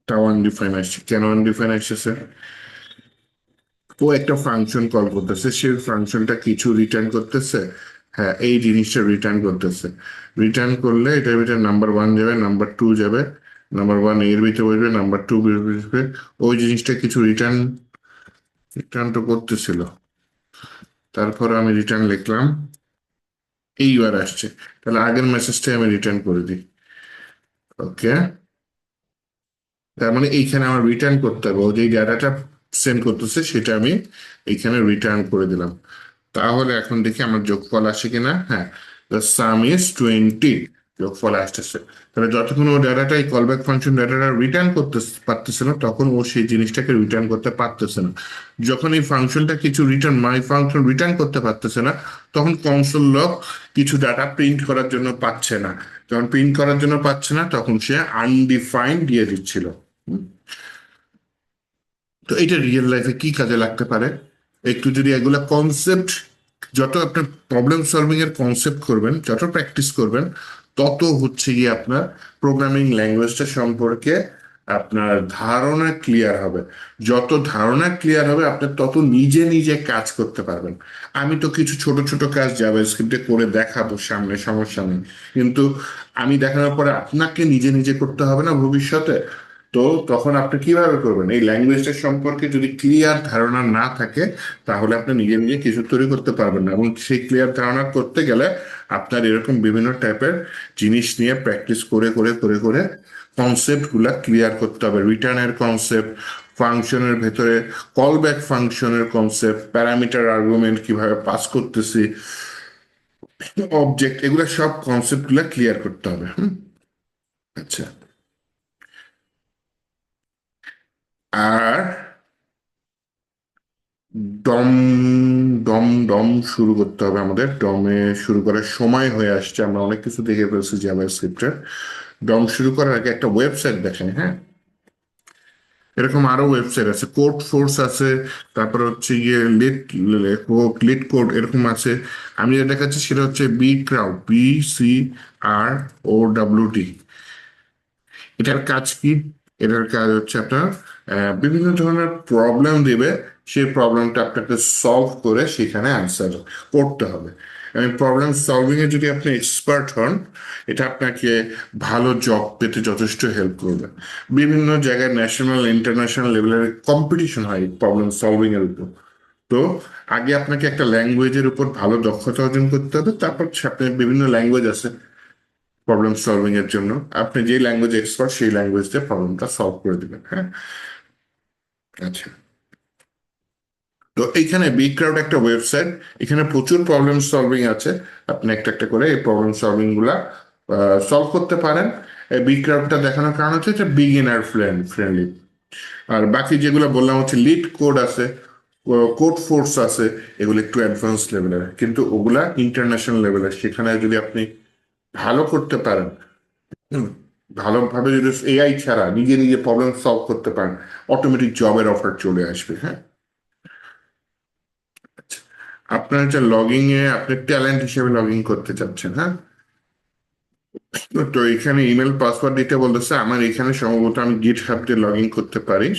তাও আনডিফাইন আসছে, কেন আনডিফাইন আসছে স্যার? ও একটা ফাংশন কল করতেছে, সেই ফাংশনটা কিছু রিটার্ন করতেছে। হ্যাঁ, এই জিনিসটা রিটার্ন করতেছে। রিটার্ন করলে এটার ভিতরে নাম্বার ওয়ান যাবে, নাম্বার টু যাবে, নাম্বার ওয়ান এর ভিতরে বসবে, নাম্বার টু বসবে। ওই জিনিসটা কিছু রিটার্ন রিটার্ন তো করতেছিল। তারপর আমি রিটার্ন লিখলাম, এইবার আসছে। তাহলে আগের মেসেজটাই আমি রিটার্ন করে দিই। ওকে, তার মানে এইখানে আমার রিটার্ন করতে হবে, ও যে ডাটাটা সেন্ড করতেছে সেটা আমি এইখানে রিটার্ন করে দিলাম। তাহলে এখন দেখি আমার যোগফল আসে কিনা। হ্যাঁ, দ্য সাম ইজ 20, যোগফল আসতেছে। তাহলে যতক্ষণ ও ডাটাটা, এই কলব্যাক ফাংশন ডাটাটা রিটার্ন করতে পারতেছে না, তখন ও সেই জিনিসটাকে রিটার্ন করতে পারতেছে না। যখন এই ফাংশনটা কিছু রিটার্ন, মাই ফাংশন রিটার্ন করতে পারতেছে না, তখন কনসোল লগ কিছু ডাটা প্রিন্ট করার জন্য পাচ্ছে না। যখন প্রিন্ট করার জন্য পাচ্ছে না, তখন সে আনডিফাইন্ড দিয়ে দিচ্ছিল। তো এটা রিয়েল লাইফে কি কাজে লাগতে পারে? একটু যদি এগুলা কনসেপ্ট, যত আপনার প্রবলেম সলভিং এর কনসেপ্ট করবেন, যত প্র্যাকটিস করবেন, তত হচ্ছে গিয়ে আপনার প্রোগ্রামিং ল্যাঙ্গুয়েজটা সম্পর্কে আপনার ধারণা ক্লিয়ার হবে। যত ধারণা ক্লিয়ার হবে, আপনি তত নিজে নিজে কাজ করতে পারবেন। আমি তো কিছু ছোট ছোট কাজ জাভাস্ক্রিপ্টে করে দেখাবো সামনে, সমস্যা নেই। কিন্তু আমি দেখানোর পরে আপনাকে নিজে নিজে করতে হবে না ভবিষ্যতে? তো তখন আপনি কিভাবে করবেন? এই ল্যাঙ্গুয়েজটা সম্পর্কে যদি ক্লিয়ার ধারণা না থাকে, তাহলে আপনি নিজে নিজে কিছু তৈরি করতে পারবেন না। এবং সেই ক্লিয়ার ধারণা করতে গেলে আপনার এরকম বিভিন্ন টাইপের জিনিস নিয়ে প্র্যাকটিস করে করে করে করে কনসেপ্ট গুলা ক্লিয়ার করতে হবে। রিটার্নের কনসেপ্ট, ফাংশনের ভেতরে কল ব্যাক ফাংশনের কনসেপ্ট, প্যারামিটার আর্গুমেন্ট কিভাবে পাস করতেছি, অবজেক্ট, এগুলো সব কনসেপ্ট গুলা ক্লিয়ার করতে হবে। আচ্ছা, আর ডম ডম ডম শুরু করতে হবে আমাদের। ডমে শুরু করার সময় হয়ে আসছে, আমরা অনেক কিছু দেখে ফেলছি জাভাস্ক্রিপ্টের। ডম শুরু করার আগে একটা ওয়েবসাইট দেখেন। হ্যাঁ, এরকম আরো ওয়েবসাইট আছে, কোড ফোর্স আছে, তারপর হচ্ছে গিয়ে লিট কোড, এরকম আছে। আমি যেটা দেখাচ্ছি সেটা হচ্ছে বি ক্রাউড, BCROWD। এটার কাজ কি? এটার কাজ হচ্ছে আপনার বিভিন্ন ধরনের প্রবলেম দিবে, সেই প্রবলেমটা আপনাকে সলভ করে সেখানে অ্যান্সার করতে হবে। এবং প্রবলেম সলভিং এ যদি আপনি এক্সপার্ট হন, এটা আপনাকে ভালো জব পেতে যথেষ্ট হেল্প করবে। বিভিন্ন জায়গায় ন্যাশনাল ইন্টারন্যাশনাল লেভেলের কম্পিটিশন হয় প্রবলেম সলভিং এর উপর। তো আগে আপনাকে একটা ল্যাঙ্গুয়েজের উপর ভালো দক্ষতা অর্জন করতে হবে, তারপর আপনার বিভিন্ন ল্যাঙ্গুয়েজ আছে প্রবলেম সলভিং এর জন্য। আপনি যে ল্যাঙ্গুয়েজ এক্সপার্ট, সেই ল্যাঙ্গুয়েজ দিয়ে প্রবলেমটা সলভ করে দিবেন। হ্যাঁ, আচ্ছা। তো এইখানে বিগ ক্রাউড একটা ওয়েবসাইট, এখানে প্রচুর প্রবলেম সলভিং আছে। আপনি একটা একটা করে এই প্রবলেম সলভিং গুলা সলভ করতে পারেন। এই বিগ ক্রাউডটা দেখানোর কারণ হচ্ছে এটা বিগিনার ফ্রেন্ডলি। আর বাকি যেগুলো বললাম হচ্ছে লিড কোড আছে, কোড ফোর্স আছে, এগুলো একটু অ্যাডভান্স লেভেলের, কিন্তু ওগুলা ইন্টারন্যাশনাল লেভেলের। সেখানে যদি আপনি ভালো করতে পারেন, হুম, ভালোভাবে যদি এআই ছাড়া নিজে নিজে প্রবলেম সলভ করতে পারেন, অটোমেটিক জবের অফার চলে আসবে। হ্যাঁ, আচ্ছা। আপনার যে লগইং এ আপনি ট্যালেন্ট হিসেবে লগ ইন করতে চাচ্ছেন। হ্যাঁ, তো এখানে ইমেল পাসওয়ার্ড দিতে বলতেছে। আমার এখানে সম্ভবত আমি গিট হাব দিয়ে লগ ইন করতে পারি।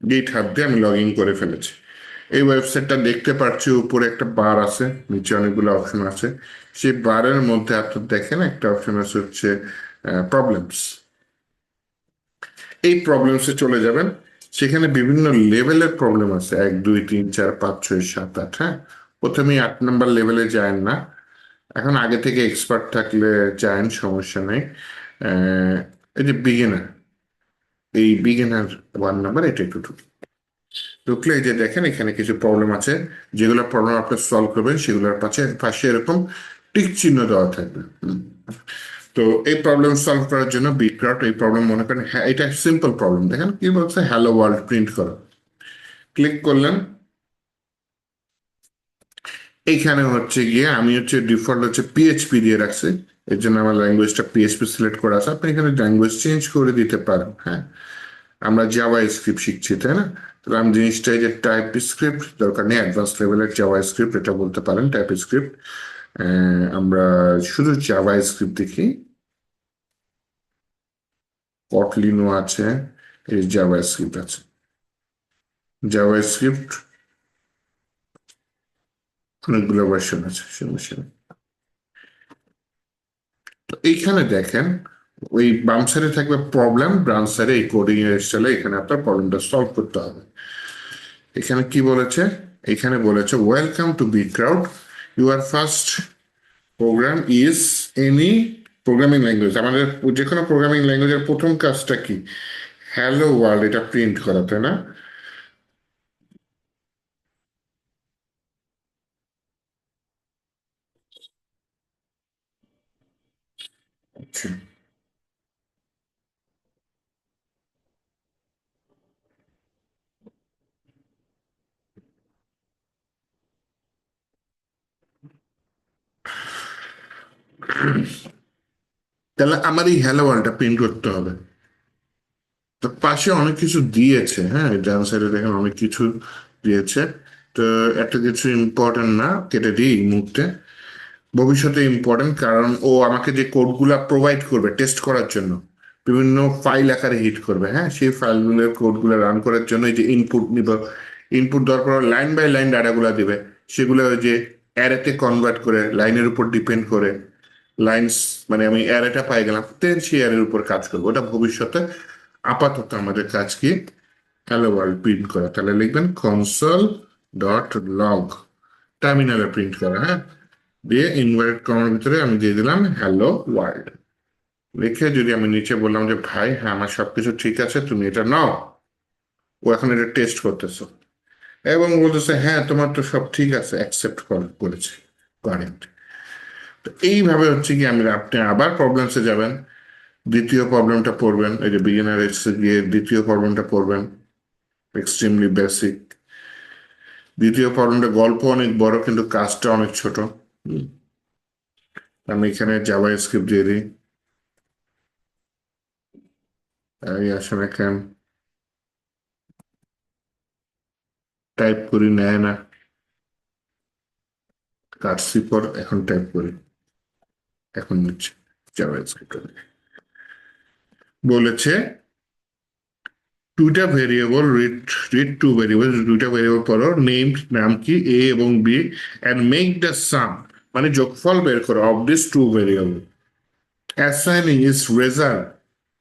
গিট হাব দিয়ে আমি লগ ইন করে ফেলেছি। এই ওয়েবসাইটটা দেখতে পাচ্ছি, উপরে একটা বার আছে, নিচে অনেকগুলো অপশন আছে। সেই বারের মধ্যে আপনার দেখেন একটা অপশন আছে হচ্ছে প্রবলেমস। এই প্রবলেমসে চলে যাবেন। সেখানে বিভিন্ন লেভেলের প্রবলেম আছে, 1 2 3 4 5 6 7 8। হ্যাঁ, প্রথমে 8 নম্বর লেভেলে যায় না। এখন আগে থেকে এক্সপার্ট থাকলে যান, সমস্যা নেই। আহ, এই যে বিগিনার, এই বিগিনার 1 নম্বর, এটা একটু ঢুকি। তো ঢুকলে এই যে দেখেন এখানে কিছু প্রবলেম আছে, যেগুলো প্রবলেম আপনি সলভ করবেন সেগুলোর পাশে পাশে এরকম টিক চিহ্ন দেওয়া থাকবে। তো এই প্রবলেম সলভ করার জন্য বিটক্রাফট এই প্রবলেম মনে করেন, হ্যাঁ এটা সিম্পল প্রবলেম, দেখেন কি বলছে, হ্যালো ওয়ার্ল্ড প্রিন্ট করো। ক্লিক করলেন, এইখানে হচ্ছে গিয়ে আমি হচ্ছে ডিফল্ট হচ্ছে পিএইচপি দিয়ে রাখছি, এর জন্য আমার ল্যাঙ্গুয়েজটা পিএইচপি সিলেক্ট করা আছে। আপনি এখানে ল্যাঙ্গুয়েজ চেঞ্জ করে দিতে পারেন। হ্যাঁ, আমরা জাভা স্ক্রিপ্ট শিখছি তাই না, তাহলে আমি জিনিসটা এই যে টাইপ স্ক্রিপ্ট দরকার নেই, অ্যাডভান্স লেভেলের জাভা স্ক্রিপ্ট এটা বলতে পারেন টাইপ স্ক্রিপ্ট। আমরা শুধু জাভা স্ক্রিপ্ট দেখি, কটলিনো আছে, এই জাভা স্ক্রিপ্ট আছে, জাভা স্ক্রিপ্ট অনেকগুলো ভার্সন আছে সমস্যা নেই। তো এইখানে দেখেন ওই বাম সাইডে থাকবে প্রবলেম, ডান সাইডে এই কোডিং এর স্টাইলে এখানে আপনার প্রবলেমটা সলভ করতে হবে। এখানে কি বলেছে, এখানে বলেছে welcome to Bitcraft, your first program is any programming language. আমাদের যে কোনো প্রোগ্রামিং ল্যাঙ্গুয়েজের প্রথম কাজটা কি, হ্যালো ওয়ার্ল্ড এটা প্রিন্ট করা তাই না। আচ্ছা, তাহলে আমার এই হ্যালো ওয়ার্ল্ডটা প্রিন্ট করতে হবে। তো পাশে অনেক কিছু দিয়েছে, হ্যাঁ ডান সাইডে দেখেন অনেক কিছু দিয়েছে। তো একটা কিছু ইম্পর্টেন্ট না, কেটে দিই এই মুহূর্তে, ভবিষ্যতে ইম্পর্টেন্ট, কারণ ও আমাকে যে কোডগুলা প্রোভাইড করবে টেস্ট করার জন্য বিভিন্ন ফাইল আকারে হিট করবে, হ্যাঁ সেই ফাইলগুলোর কোডগুলো রান করার জন্য এই যে ইনপুট নিব, ইনপুট দেওয়ার পর লাইন বাই লাইন ডাটাগুলো দিবে, সেগুলো ওই যে অ্যারেতে কনভার্ট করে লাইনের উপর ডিপেন্ড করে লাইন্স, মানে আমি অ্যারেটা পাই গেলাম দেন সেই অ্যারের উপর কাজ করবো, ওটা ভবিষ্যতে। আপাতত আমাদের কাজ কি, হ্যালো ওয়ার্ল্ড প্রিন্ট করা, তাহলে লিখবেন কনসোল ডট লগ, টার্মিনালে প্রিন্ট করা, হ্যাঁ দিয়ে ইনভার্ট কমার ভিতরে আমি দিয়ে দিলাম হ্যালো ওয়ার্ল্ড লিখে, যদি আমি নিচে বললাম যে ভাই হ্যাঁ আমার সবকিছু ঠিক আছে তুমি এটা নাও, ও এখন এটা টেস্ট করতেছে এবং বলতেছে হ্যাঁ তোমার তো সব ঠিক আছে, অ্যাকসেপ্ট করেছে, কারেক্ট। তো এইভাবে হচ্ছে কি আমি, আপনি আবার প্রবলেমসে যাবেন, দ্বিতীয় প্রবলেমটা পড়বেন, এই যে বিগিনার এক্সে গিয়ে দ্বিতীয় প্রবলেমটা পড়বেন, এক্সট্রিমলি বেসিক। দ্বিতীয় প্রবলেমটা গল্প অনেক বড় কিন্তু কাজটা অনেক ছোট। হুম, আমি এখানে জাভা স্ক্রিপ্ট দিয়ে দিই, এই আসলে কেন টাইপ করি নেয় না, কাটছি পর এখন টাইপ করি, এখন নিচ্ছে জাভা স্ক্রিপ্ট বলেছে দুইটা ভেরিয়েবল রিড, টু ভেরিয়েবল, দুইটা ভেরিয়েবল পড়ো, নেম নাম কি এ এবং B, and make the sum মানে যোগফল বের করো of this two variable, assigning is result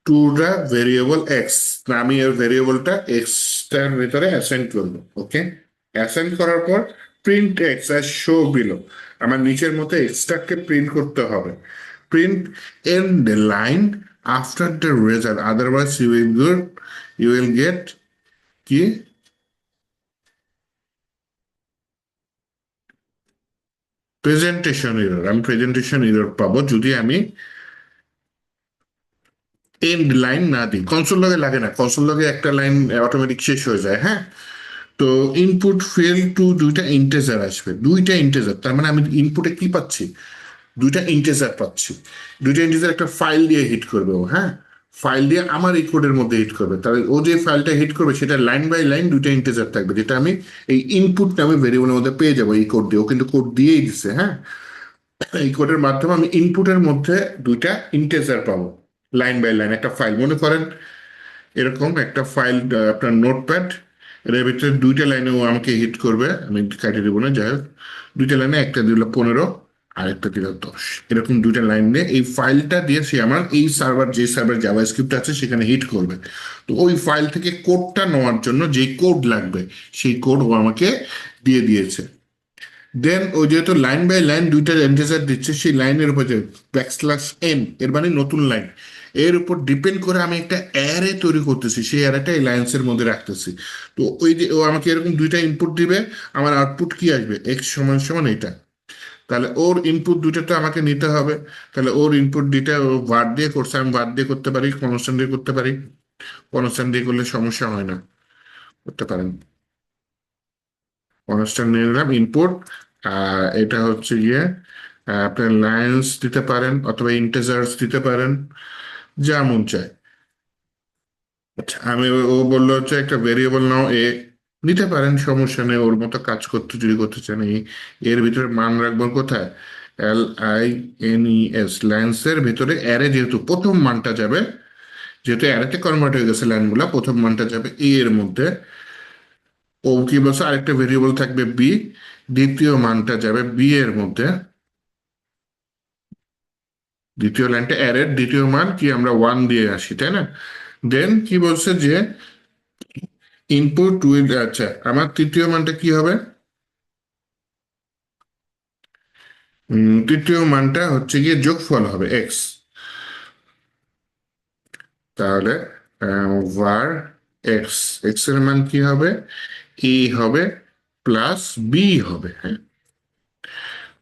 to the variable X, আমি এর ভেরিয়েবলটা এক্স টার ভিতরে অ্যাসাইন করবো। ওকে, অ্যাসাইন করার পর print x as show below, আমার নিচের মতো এক্সটাকে প্রিন্ট করতে হবে, print in the line after the result, otherwise you will get কি প্রেজেন্টেশন এরর, আমি প্রেজেন্টেশন এরর পাবো যদি আমি এন্ড লাইন না দিই। কনসোল লগে লাগে না, কনসোল লগে একটা লাইন অটোমেটিক শেষ হয়ে যায়। হ্যাঁ, তো ইনপুট ফেল টু দুইটা ইন্টেজার আসবে, দুইটা ইন্টেজার, তার মানে আমি ইনপুটে কি পাচ্ছি, দুইটা ইন্টেজার পাচ্ছি, দুইটা ইন্টেজার একটা ফাইল দিয়ে হিট করবে ও, হ্যাঁ ফাইল দিয়ে আমার এই কোডের মধ্যে হিট করবে, তাহলে ও যে ফাইলটা হিট করবে সেটা লাইন বাই লাইন দুইটা ইন্টেজার থাকবে, যেটা আমি এই ইনপুট নামে ভেরিয়েবলের মধ্যে পেয়ে যাবো এই কোড দিয়ে, ও কিন্তু কোড দিয়েই দিছে। হ্যাঁ, এই কোডের মাধ্যমে আমি ইনপুটের মধ্যে দুইটা ইন্টেজার পাবো লাইন বাই লাইন, একটা ফাইল মনে করেন এরকম একটা ফাইল, আপনার নোটপ্যাড, এর ভিতরে দুইটা লাইনে ও আমাকে হিট করবে, আমি কাটিয়ে দেবো না, যাই হোক দুইটা লাইনে একটা দিল 15 আর একটা দিল 10, এরকম দুইটা লাইন নিয়ে এই ফাইলটা দিয়ে সে আমার এই সার্ভার, যে সার্ভার জাভা স্ক্রিপ্ট আছে সেখানে হিট করবে। তো ওই ফাইল থেকে কোডটা নেওয়ার জন্য যে কোড লাগবে সেই কোড ও আমাকে দিয়ে দিয়েছে। দেন ও যেহেতু লাইন বাই লাইন দুইটা ইন্টিজার দিচ্ছে, সেই লাইনের উপর যে ব্যাকস্ল্যাশ এন এর মানে নতুন লাইন, এর উপর ডিপেন্ড করে আমি একটা অ্যারে তৈরি করতেছি, সেই অ্যারেটা এই লাইন্সের মধ্যে রাখতেছি। তো ওই যে ও আমাকে এরকম দুইটা ইনপুট দিবে, আমার আউটপুট কি আসবে, এক্স সমান সমান এটা। তাহলে ওর ইনপুট দুইটা তো আমাকে নিতে হবে। তাহলে ওর ইনপুট দুইটা ও var দিয়ে করছে, আমি var দিয়ে করতে পারি, কনস্ট্যান্ট দিয়ে করতে পারি। কনস্ট্যান্ট দিয়ে করলে সমস্যা হয় না, করতে পারেন। কনস্ট্যান্ট নিয়ে নিলাম ইনপুট। এটা হচ্ছে গিয়ে আপনার লাইন্স দিতে পারেন অথবা ইন্টিজার্স দিতে পারেন, যা মন চায়। আচ্ছা, ও বললো হচ্ছে একটা ভেরিয়েবল নাও এ, নিতে পারেন, সমস্যা নেই, ওর মতো কাজ করতে যদি করতে চান। এর ভিতরে মান রাখবো কোথায়, LINES, লাইন্সের ভিতরে অ্যারে, যেহেতু প্রথম মানটা যাবে, যেহেতু অ্যারেতে কনভার্ট হয়ে গেছে লাইনগুলা, প্রথম মানটা যাবে এর মধ্যে। ও কি বলছে, আরেকটা ভেরিয়েবল থাকবে বি, দ্বিতীয় মানটা যাবে বি এর মধ্যে। দ্বিতীয় লাইনটা অ্যারের দ্বিতীয় মান কি, আমরা ওয়ান দিয়ে আসি, তাই না? দেন কি বলছে যে ইনপুট উইথ, আচ্ছা আমার তৃতীয় মানটা কি হবে, তৃতীয় মানটা হচ্ছে গিয়ে যোগফল হবে এক্স। তাহলে var এক্স, এক্স এর মান কি হবে, এ হবে প্লাস বি হবে, হ্যাঁ।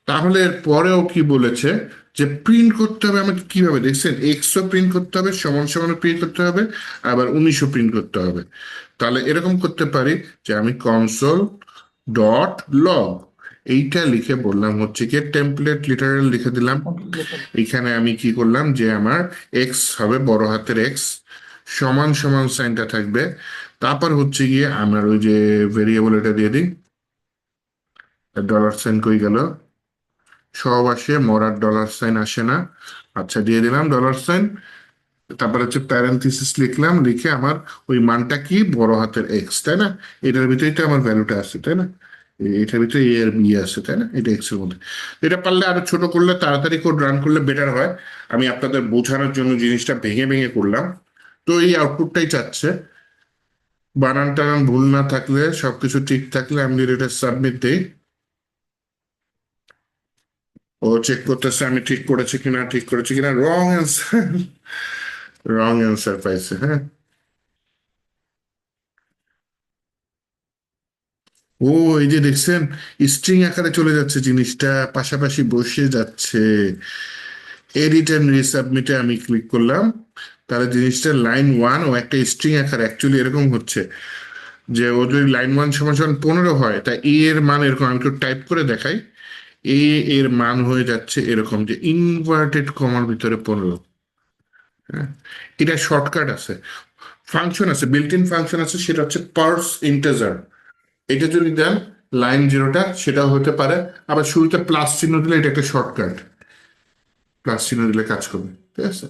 তাহলে এর পরেও কি বলেছে, যে প্রিন্ট করতে হবে আমাকে কিভাবে, দেখছেন, এক্সও প্রিন্ট করতে হবে, সমান সমান প্রিন্ট করতে হবে, আবার 19ও প্রিন্ট করতে হবে। তাহলে এরকম করতে পারি যে আমি কনসোল ডট লগ এইটা লিখে বললাম হচ্ছে কি টেমপ্লেট লিটারাল লিখে দিলাম। এখানে আমি কি করলাম, যে আমার এক্স হবে বড় হাতের এক্স, সমান সমান সাইনটা থাকবে। তারপর হচ্ছে গিয়ে আমার ওই যে ভেরিয়েবল এটা দিয়ে দিই, ডলার সাইন কই গেল, সব আসে, মরার ডলার সাইন আসে না। আচ্ছা, দিয়ে দিলাম ডলার সাইন। তারপর হচ্ছে প্যারেন্থিসিস লিখলাম, লিখে আমার ওই মানটা কি, বড় হাতের এক্স, তাই না? এটার ভিতরেই তো আমার ভ্যালুটা আছে, তাই না? এটার ভিতরে এ আর বি আছে, তাই না? এটা এক্স এর মধ্যে। এটা পারলে আরো ছোট করলে, তাড়াতাড়ি কোড রান করলে বেটার হয়। আমি আপনাদের বোঝানোর জন্য জিনিসটা ভেঙে ভেঙে করলাম। তো এই আউটপুটটাই চাচ্ছে। বানান টানান ভুল না থাকলে, সবকিছু ঠিক থাকলে আমি যদি এটা সাবমিট দিই, ও চেক করতেছে আমি ঠিক করেছি কিনা, ঠিক করেছি কিনা। রং অ্যান্সার, রং অ্যান্সার পাইছে, হ্যাঁ। ও, এই যে দেখছেন, স্ট্রিং আকারে চলে যাচ্ছে জিনিসটা, পাশাপাশি বসে যাচ্ছে। এডিট এন্ড রিসাবমিটে আমি ক্লিক করলাম, তাহলে জিনিসটা লাইন ওয়ান ও একটা স্ট্রিং আকার অ্যাকচুয়ালি এরকম হচ্ছে, যে ও যদি লাইন ওয়ান সমান সমান 15 হয়, তা এ এর মান এরকম, আমি একটু টাইপ করে দেখাই। এ এর মান হয়ে যাচ্ছে এরকম, যে ইনভার্টেড কমার ভিতরে 15। হ্যাঁ, এটা শর্টকাট আছে, ফাংশন আছে, বিল্ট ইন ফাংশন আছে, সেটা হচ্ছে পার্স ইন্টিজার। এটা যদি দেন লাইন জিরোটা, সেটাও হতে পারে। আবার শুরুতে প্লাস চিহ্ন দিলে এটা একটা শর্টকাট, প্লাস চিহ্ন দিলে কাজ করবে, ঠিক আছে।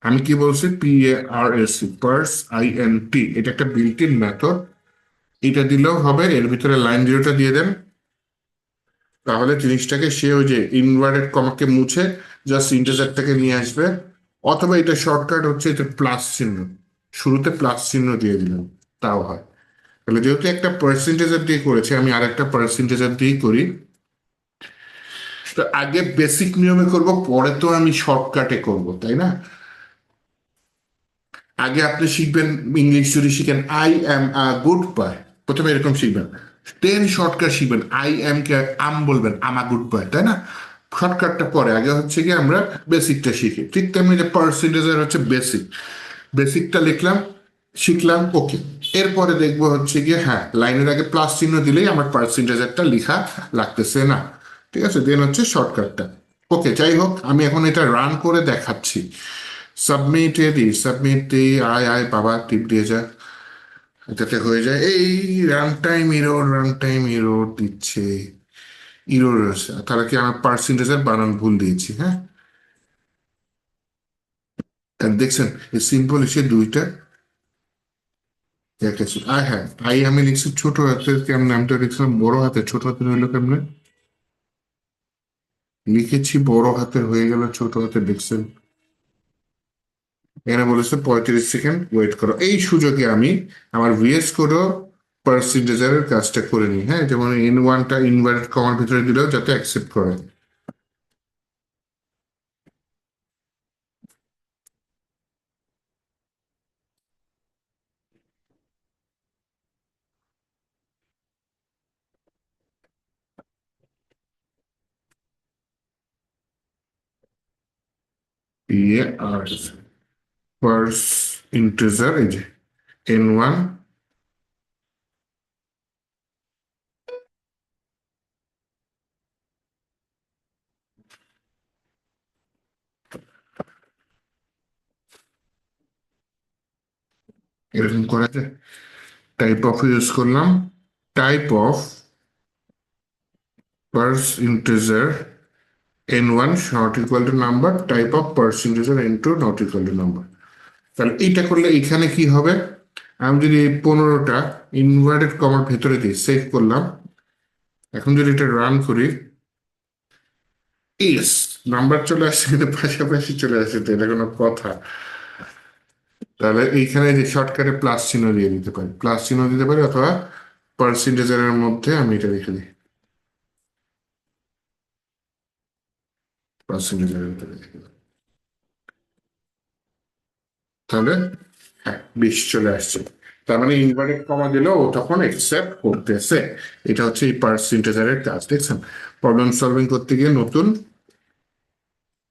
আমি কি বলছি, PARS, পার্স INT, এটা একটা বিল্ট ইন মেথড। এটা দিলেও হবে, এর ভিতরে লাইন জিরোটা দিয়ে দেন, তাহলে জিনিসটাকে সে ওই যে ইনভার্টেড কমাকে মুছে জাস্ট ইন্টিজারটাকে নিয়ে আসবে। অথবা এটা শর্টকাট হচ্ছে, এটা প্লাস চিহ্ন, শুরুতে প্লাস চিহ্ন দিয়ে দিলাম, তাও হয়। তাহলে যেহেতু একটা পার্সেন্টেজার দিয়ে করেছে, আমি আরেকটা পার্সেন্টেজার দিয়েই করি। তো আগে বেসিক নিয়মে করব, পরে তো আমি শর্টকাটে করব, তাই না? আগে আপনি শিখবেন, ইংলিশ যদি শিখেন, I am a good boy, প্রথমে এরকম শিখবেন। দেন শর্টকাট শিখবেন, আই অ্যাম কে আম বলবেন, আম আ গুড বয়, তাই না? শর্টকাটটা পরে, আগে হচ্ছে কি আমরা বেসিকটা শিখি। ঠিক তেমনি যে পার্সেন্টেজের হচ্ছে বেসিক, বেসিকটা লিখলাম, শিখলাম, ওকে। এরপরে দেখবো হচ্ছে গিয়ে, হ্যাঁ, লাইনের আগে প্লাস চিহ্ন দিলেই আমার পার্সেন্টেজটা লিখা লাগতেছে না, ঠিক আছে। দেন হচ্ছে শর্টকাটটা, ওকে। যাই হোক, আমি এখন এটা রান করে দেখাচ্ছি। সাবমিটে দিই, সাবমিট দিই, আয় আয় বাবা, টিপ দিয়ে যা, এটাতে হয়ে যায়। এই run time error, run time error দিচ্ছে, ইরোর রয়েছে, তাহলে কি আমার পার্সেন্টেজের বানান ভুল দিয়েছি, হ্যাঁ। আর দেখছেন, এই সিম্পল এসে দুইটা দেখেছি। আয় হ্যাঁ, আই আমি লিখছি ছোট হাতের, কেমন নামটা লিখছিলাম বড় হাতে, ছোট হাতের হইলো কেমনে, লিখেছি বড় হাতের হয়ে গেল ছোট হাতে, দেখছেন। এখানে বলেছে 35 সেকেন্ড ওয়েট করো। এই সুযোগে আমি আমার VS কোডও পার্সেন্টেজারের কাজটা করে নিই, হ্যাঁ। যেমন N1টা ইনভার্টেড কমার ভিতরে দিলেও যাতে অ্যাকসেপ্ট করে। ইয়ে আর পার্স ইন্টিজার এই যে n1 এরকম করা যায়। টাইপ অফ ইউজ করলাম, type of parse integer n1 not equal to number, type of parse integer n2 not equal to number. তাহলে এইটা করলে এখানে কি হবে, আমি যদি এই 15টা ইনভার্টেড কমার ভেতরে দিই, সেভ করলাম, এখন যদি এটা রান করি, ইস নাম্বার চলে আসছে কিন্তু পাশাপাশি চলে আসছে, তো এটা কোনো কথা? তাহলে এইখানে যে শর্টকাটে প্লাস চিহ্ন দিয়ে দিতে পারি, প্লাস চিহ্ন দিতে পারি, অথবা পার্সেন্টেজের মধ্যে আমি এটা লিখে দিই, পার্সেন্টেজের ভিতরে লিখে দিই। তাহলে হ্যাঁ 20 চলে আসছে। তার মানে ইনভার্টেড কমা দিলেও ও তখন একসেপ্ট করতেছে। এটা হচ্ছে এই পার্সেন্টেজারের কাজ। দেখছেন, প্রবলেম সলভিং করতে গিয়ে নতুন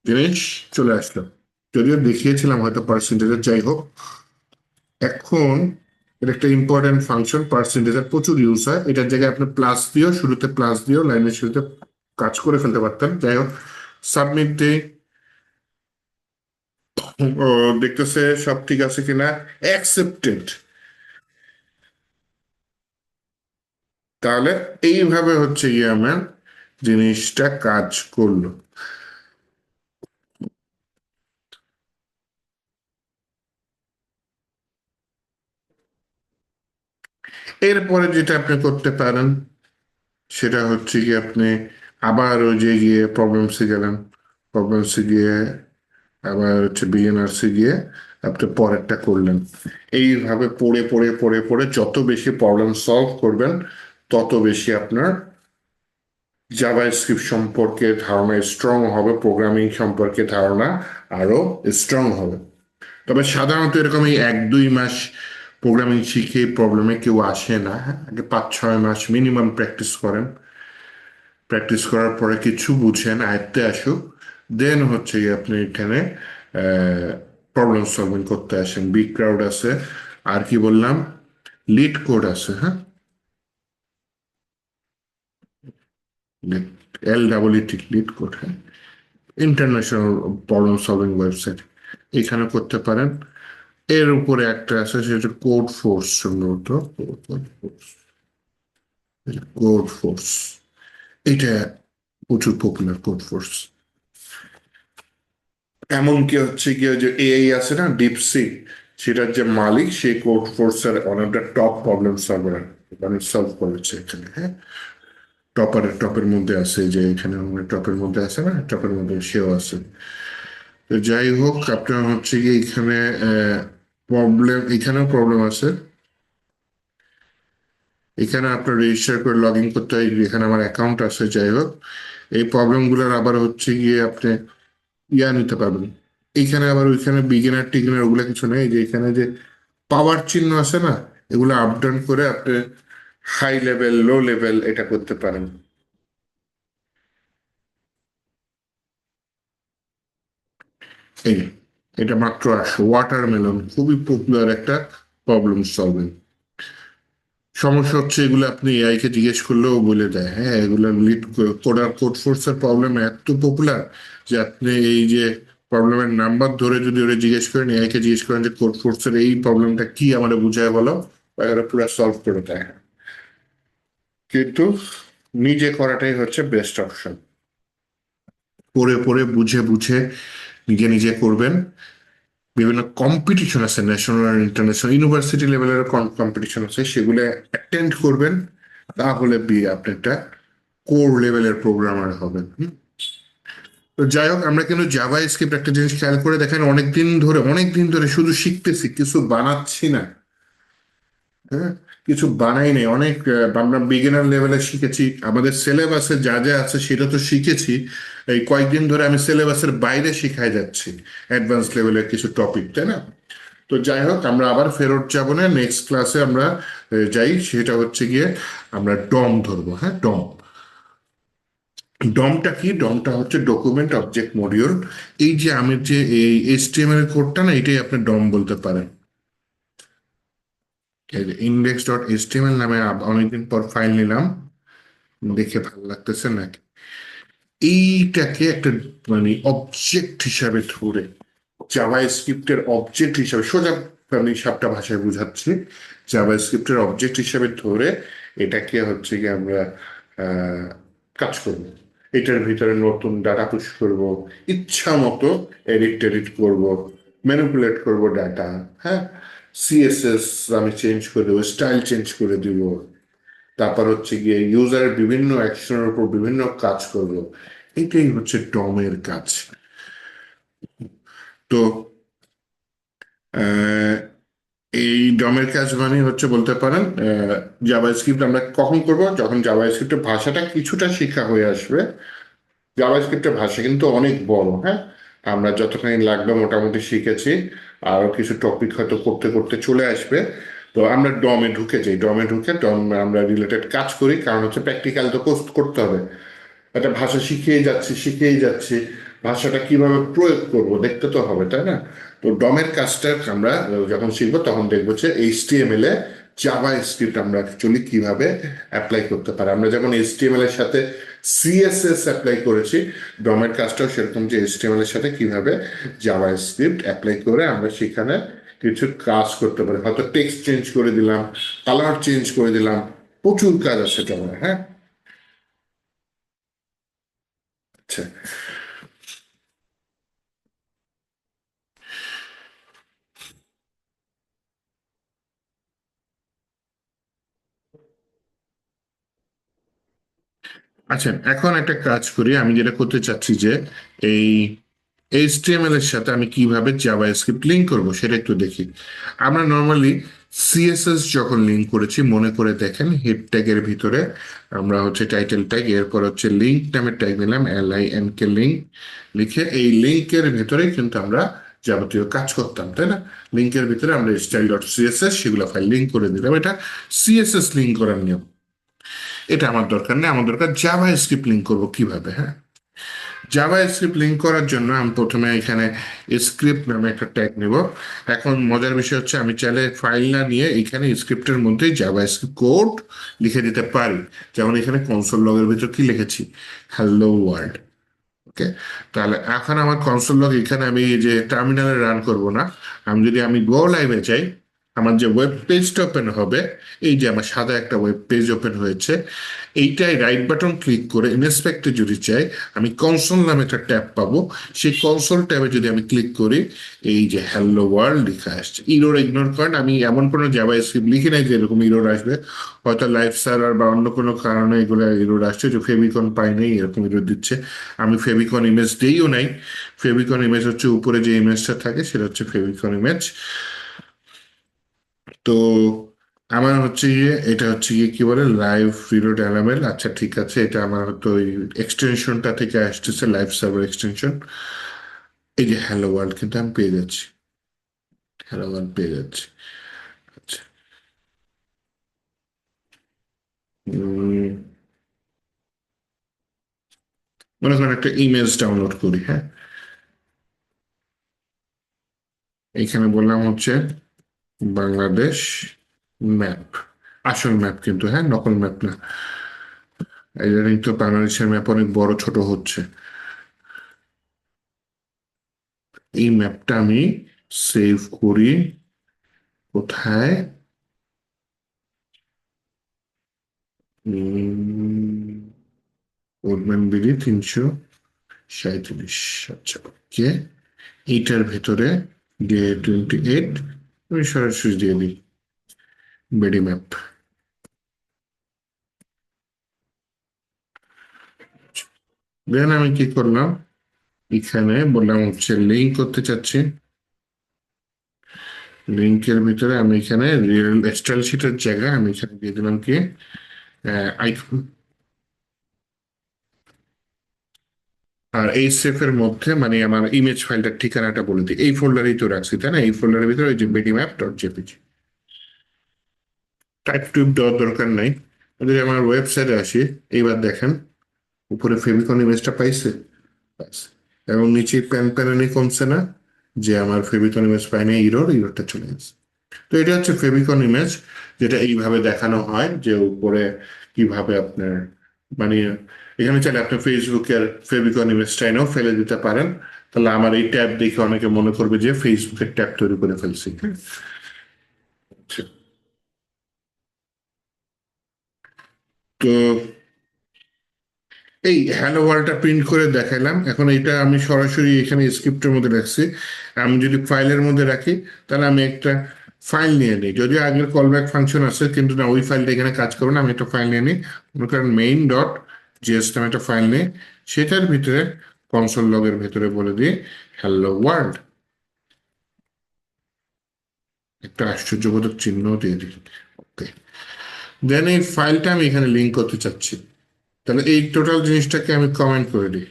জিনিস চলে আসলো, যদিও দেখিয়েছিলাম হয়তো পার্সেন্টেজের, যাই হোক। এখন এটা একটা ইম্পর্টেন্ট ফাংশন, পার্সেন্টেজের প্রচুর ইউজ হয়। এটার জায়গায় আপনি প্লাস দিয়েও, শুরুতে প্লাস দিয়েও লাইনের শুরুতে কাজ করে ফেলতে পারতেন। যাই হোক, সাবমিট দিই। ও দেখতেছে সব ঠিক আছে কিনা, অ্যাকসেপ্টেড। তাহলে এইভাবে হচ্ছে গিয়ে আমার জিনিসটা কাজ করলো। এরপরে যেটা আপনি করতে পারেন সেটা হচ্ছে কি, আপনি আবার ওই যে গিয়ে প্রবলেমসে গেলেন, প্রবলেমসে গিয়ে আবার হচ্ছে বিএনআরসি গিয়ে আপনি পরেরটা করলেন। এইভাবে পড়ে পড়ে পড়ে পড়ে যত বেশি প্রবলেম সলভ করবেন, তত বেশি আপনার জাভাস্ক্রিপ্ট সম্পর্কে ধারণা স্ট্রং হবে, প্রোগ্রামিং সম্পর্কে ধারণা আরো স্ট্রং হবে। তবে সাধারণত এরকম এই 1-2 মাস প্রোগ্রামিং শিখে প্রবলেমে কেউ আসে না। আগে 5-6 মাস মিনিমাম প্র্যাকটিস করেন, প্র্যাকটিস করার পরে কিছু বুঝেন, আয়ত্তে আসুক, দেন হচ্ছে গিয়ে আপনি এখানে প্রবলেম সলভিং করতে আসেন। বিগ ক্রাউড আছে, আর কি বললাম, লিড কোড আছে, হ্যাঁ, LEET লিড কোড, হ্যাঁ, ইন্টারন্যাশনাল প্রবলেম সলভিং ওয়েবসাইট, এখানে করতে পারেন। এর উপরে একটা আছে, সেটা কোড ফোর্স, সম্ভবত কোড ফোর্স, এটা প্রচুর পপুলার কোড ফোর্স। এমনকি হচ্ছে কি, ওই যে এআই আছে না ডিপসিক, সেটার যে মালিক, সেই কোড ফোর্সের অনেকটা টপ প্রবলেম সলভার মানে সলভ করেছে এখানে, হ্যাঁ, টপের মধ্যে আছে, যে এখানে টপের মধ্যে আছে না, টপের মধ্যে সেও আছে। তো যাই হোক, আপনার হচ্ছে কি এখানে প্রবলেম, এখানেও প্রবলেম আছে। এখানে আপনার রেজিস্টার করে লগ ইন করতে হয়, এখানে আমার অ্যাকাউন্ট আছে। যাই হোক, এই প্রবলেমগুলোর আবার হচ্ছে গিয়ে আপনি নিতে পারবেন। এইখানে আবার ওইখানে বিগিনার টিগিনার ওগুলো কিছু নেই, যে এখানে যে পাওয়ার চিহ্ন আছে না, এগুলো আপ ডাউন করে আপনি হাই লেভেল লো লেভেল এটা করতে পারেন। এই যে, এটা মাত্র আসে ওয়াটারমেলন, খুবই পপুলার একটা প্রবলেম সলভিং। সমস্যা হচ্ছে এগুলো আপনি এআই কে জিজ্ঞেস করলেও বলে দেয়, হ্যাঁ, এগুলো লিড কোডার কোড ফোর্সের প্রবলেম এত পপুলার যে আপনি এই যে প্রবলেমের নাম্বার ধরে যদি ওরা জিজ্ঞেস করেন, এআই কে জিজ্ঞেস করেন যে কোড ফোর্সের এই প্রবলেমটা কি আমাদের বুঝায় বলো, এরা পুরো সলভ করে দেয়। কিন্তু নিজে করাটাই হচ্ছে বেস্ট অপশন। পড়ে পড়ে বুঝে বুঝে নিজে নিজে করবেন। বিভিন্ন কম্পিটিশন আছে, ন্যাশনাল আর ইন্টারন্যাশনাল ইউনিভার্সিটি লেভেলের কম্পিটিশন আছে, সেগুলো অ্যাটেন্ড করবেন, তাহলে বিয়ে আপনি একটা কোর লেভেলের প্রোগ্রামার হবেন। তো যাই হোক, আমরা কিন্তু জাভা স্ক্রিপ্ট একটা জিনিস খেয়াল করে দেখেন, অনেকদিন ধরে শুধু শিখতেছি, কিছু বানাচ্ছি না, হ্যাঁ, কিছু বানাই নেই। আমরা বিগিনার লেভেলে শিখেছি, আমাদের সিলেবাসে যা যা আছে সেটা তো শিখেছি। এই কয়েকদিন ধরে আমি সিলেবাসের বাইরে শিখাই যাচ্ছি অ্যাডভান্স লেভেলের কিছু টপিক, তাই না? তো যাই হোক, আমরা আবার ফেরত যাব না, নেক্সট ক্লাসে আমরা যাই, সেটা হচ্ছে গিয়ে আমরা ডম ধরবো, হ্যাঁ, ডম। ডমটা কি? ডমটা হচ্ছে ডকুমেন্ট অবজেক্ট মডিউল। এই যে আমি যে এই এইচটিএমএল এর কোডটা না, এটাই আপনি ডম বলতে পারেন। ইন্ডেক্স ডট এইচটিএমএল নামে অনেকদিন পর ফাইল নিলাম, দেখে ভালো লাগতেছে নাকি? এইটাকে একটা মানে অবজেক্ট হিসাবে ধরে, জাভা স্ক্রিপ্টের অবজেক্ট হিসাবে, সোজা আমি সাপটা ভাষায় বুঝাচ্ছি, জাভা স্ক্রিপ্টের অবজেক্ট হিসাবে ধরে এটাকে হচ্ছে কি আমরা আহ, কাজ করব। এটার ভিতরে নতুন ডাটা পুশ করব, ইচ্ছা মতো এডিট টেডিট করব, ম্যানিপুলেট করব ডাটা। হ্যাঁ, সিএসএস আমি চেঞ্জ করে দেবো, স্টাইল চেঞ্জ করে দিব। তারপর হচ্ছে গিয়ে ইউজারের বিভিন্ন অ্যাকশনের উপর বিভিন্ন কাজ করব। এটাই হচ্ছে ডমের কাজ। তো আহ, এই ডমের কাজ মানে হচ্ছে বলতে পারেন জাভা স্ক্রিপ্ট আমরা কখন করব? যখন জাভা স্ক্রিপ্টের ভাষাটা কিছুটা শেখা হয়ে আসবে। জাভা স্ক্রিপ্টের ভাষা কিন্তু অনেক বড়, হ্যাঁ। আমরা যতখানি লাগবে মোটামুটি শিখেছি, আরো কিছু টপিক হয়তো করতে করতে চলে আসবে। তো আমরা ডমে ঢুকে যাই, ডমে ঢুকে ডম আমরা রিলেটেড কাজ করি, কারণ হচ্ছে প্র্যাকটিক্যাল তো কোর্স করতে হবে। একটা ভাষা শিখেই যাচ্ছি, ভাষাটা কিভাবে প্রয়োগ করব দেখতে তো হবে, তাই না? তো ডমের কাজটা আমরা যখন শিখবো তখন দেখবো যে এইচটিএমএল এ জাভা স্ক্রিপ্ট আমরা অ্যাকচুয়ালি কিভাবে অ্যাপ্লাই করতে পারি। আমরা যেমন এইচটিএমএল এর সাথে সিএসএস অ্যাপ্লাই করেছি, ডমের কাজটাও সেরকম, যে এইচটিএমএল এর সাথে কিভাবে জাভা স্ক্রিপ্ট অ্যাপ্লাই করে আমরা সেখানে কিছু কাজ করতে পারি। হয়তো টেক্সট চেঞ্জ করে দিলাম, কালার চেঞ্জ করে দিলাম, প্রচুর কাজ আছে ডমে, হ্যাঁ। আচ্ছা, আচ্ছা, এখন একটা কাজ করি, আমি যেটা করতে চাচ্ছি যে এই এইচটিএমএল এর সাথে আমি কিভাবে জাভা স্ক্রিপ্ট লিঙ্ক করবো সেটা একটু দেখি। আমরা নর্মালি সিএসএস যখন লিঙ্ক করেছি, মনে করে দেখেন হেড ট্যাগের ভিতরে আমরা হচ্ছে টাইটেল ট্যাগ, এরপর হচ্ছে লিঙ্ক নামের ট্যাগ নিলাম, LINK কে লিঙ্ক লিখে এই লিঙ্কের ভিতরে কিন্তু আমরা যাবতীয় কাজ করতাম, তাই না? লিঙ্কের ভিতরে আমরা স্টাইল ডট সিএসএস সেগুলো ফাইল লিঙ্ক করে দিলাম। এটা সিএসএস লিঙ্ক করার নিয়ম। এটা আমার দরকার নেই, আমার দরকার জাভা স্ক্রিপ্ট লিঙ্ক করবো কিভাবে। হ্যাঁ, জাভা স্ক্রিপ্ট লিঙ্ক করার জন্য আমি প্রথমে এখানে স্ক্রিপ্ট নামে একটা ট্যাগ নিব। এখন মজার বিষয় হচ্ছে আমি চাইলে ফাইল না নিয়ে এখানে স্ক্রিপ্টের মধ্যেই জাভা স্ক্রিপ্ট কোড লিখে দিতে পারি। যেমন এখানে কনসোল লগের ভিতর কি লিখেছি? Hello world. ওকে, তাহলে এখন আমার কনসোল লগ এখানে আমি এই যে টার্মিনালে রান করব না। আমি যদি গো লাইভে যাই, আমার যে ওয়েব পেজটা ওপেন হবে, এই যে আমার সাদা একটা ওয়েব পেজ ওপেন হয়েছে, এইটাই রাইট বাটন ক্লিক করে ইনস্পেক্টে যদি চাই, আমি কনসোল নামে একটা ট্যাব পাবো। সেই কনসোল ট্যাবে যদি আমি ক্লিক করি, এই যে হ্যালো ওয়ার্ল্ড লেখা আসছে। ইরোর ইগনোর করেন, আমি এমন কোনো জাভা স্ক্রিপ্ট লিখি নাই যে এরকম ইরোর আসবে। হয়তো লাইভ সার্ভার বা অন্য কোনো কারণে এগুলো ইরোর আসছে, যে ফেভিকন পাই নাই এরকম ইরোর দিচ্ছে। আমি ফেভিকন ইমেজ দিইও নাই। ফেভিকন ইমেজ হচ্ছে উপরে যে ইমেজটা থাকে সেটা হচ্ছে ফেভিকন ইমেজ। তো আমার হচ্ছে গিয়ে এটা হচ্ছে গিয়ে কি বলে, লাইভ রিলোড এলামেল। আচ্ছা ঠিক আছে, এটা আমার হয়তো ওই এক্সটেনশনটা থেকে আসতেছে, লাইভ সার্ভার এক্সটেনশন। এই যে হ্যালো ওয়ার্ল্ড কিন্তু আমি পেয়ে যাচ্ছি, হ্যালো ওয়ার্ল্ড পেয়ে যাচ্ছি। আচ্ছা, উম, মনে করেন একটা ইমেজ ডাউনলোড করি, হ্যাঁ। এইখানে বললাম হচ্ছে বাংলাদেশ ম্যাপ, আসল ম্যাপ কিন্তু, হ্যাঁ, নকল ম্যাপ না। এই তো বাংলাদেশের ম্যাপ অনেক বড় ছোট হচ্ছে। এই ম্যাপটা আমি সেভ করি কোথায়? ওডম্যান বিডি 337। আচ্ছা, ওকে, এইটার ভেতরে ডে 28 আমি সরাসরি দিয়ে দিই বিডি ম্যাপ। দেন আমি কি করলাম, এখানে বললাম হচ্ছে লিঙ্ক করতে চাচ্ছি। লিঙ্কের ভিতরে আমি এখানে রিয়েল স্টাইল শিটের জায়গায় আমি এখানে দিয়ে দিলাম কি আইকন। আর এই সেফ এর মধ্যে মানে আমার ইমেজ ফাইলটার ঠিকানাটা বলে দিই, এই ফোল্ডারেই তো রাখছি, তাই না? এই ফোল্ডারের ভিতরে ওই যে bdmap.jpg। টাইপ টুইপ দেওয়ার দরকার নাই। যদি আমার ওয়েবসাইটে আসি, এইবার দেখেন উপরে ফেভিকন ইমেজটা পাইছে, পাইছে। এবং নিচে প্যান কমছে না, যে আমার ফেভিকন ইমেজ পাই না, ইরোরটা চলে গেছে। তো এটা হচ্ছে ফেভিকন ইমেজ, যেটা এইভাবে দেখানো হয়, যে উপরে কিভাবে আপনার মানে এখানে চাইলে আপনি ফেসবুকের ফেভিকন ইমেজটা এনেও ফেলে দিতে পারেন। তাহলে আমার এই ট্যাব দেখে অনেকে মনে করবে যে ফেসবুকের ট্যাব তৈরি করে ফেলছি। আচ্ছা। তো এই হ্যালো ওয়ার্ল্ডটা প্রিন্ট করে দেখাইলাম। এখন এটা আমি সরাসরি এখানে স্ক্রিপ্টের মধ্যে রাখছি। আমি যদি ফাইলের মধ্যে রাখি, তাহলে আমি একটা ফাইল নিয়ে নিই। যদিও আগের কলব্যাক ফাংশন আছে, কিন্তু না, ওই ফাইলটা এখানে কাজ করবে না। আমি একটা ফাইল নিয়ে নিই, মনে করেন main.js নামে একটা ফাইল নিই। সেটার ভিতরে কনসোল লগের ভিতরে বলে দিই হ্যালো ওয়ার্ল্ড, একটা আশ্চর্যবোধক চিহ্ন দিয়ে দিই। ওকে, দেন এই ফাইলটা আমি এখানে লিঙ্ক করতে চাচ্ছি। তাহলে এই টোটাল জিনিসটাকে আমি কমেন্ট করে দিই।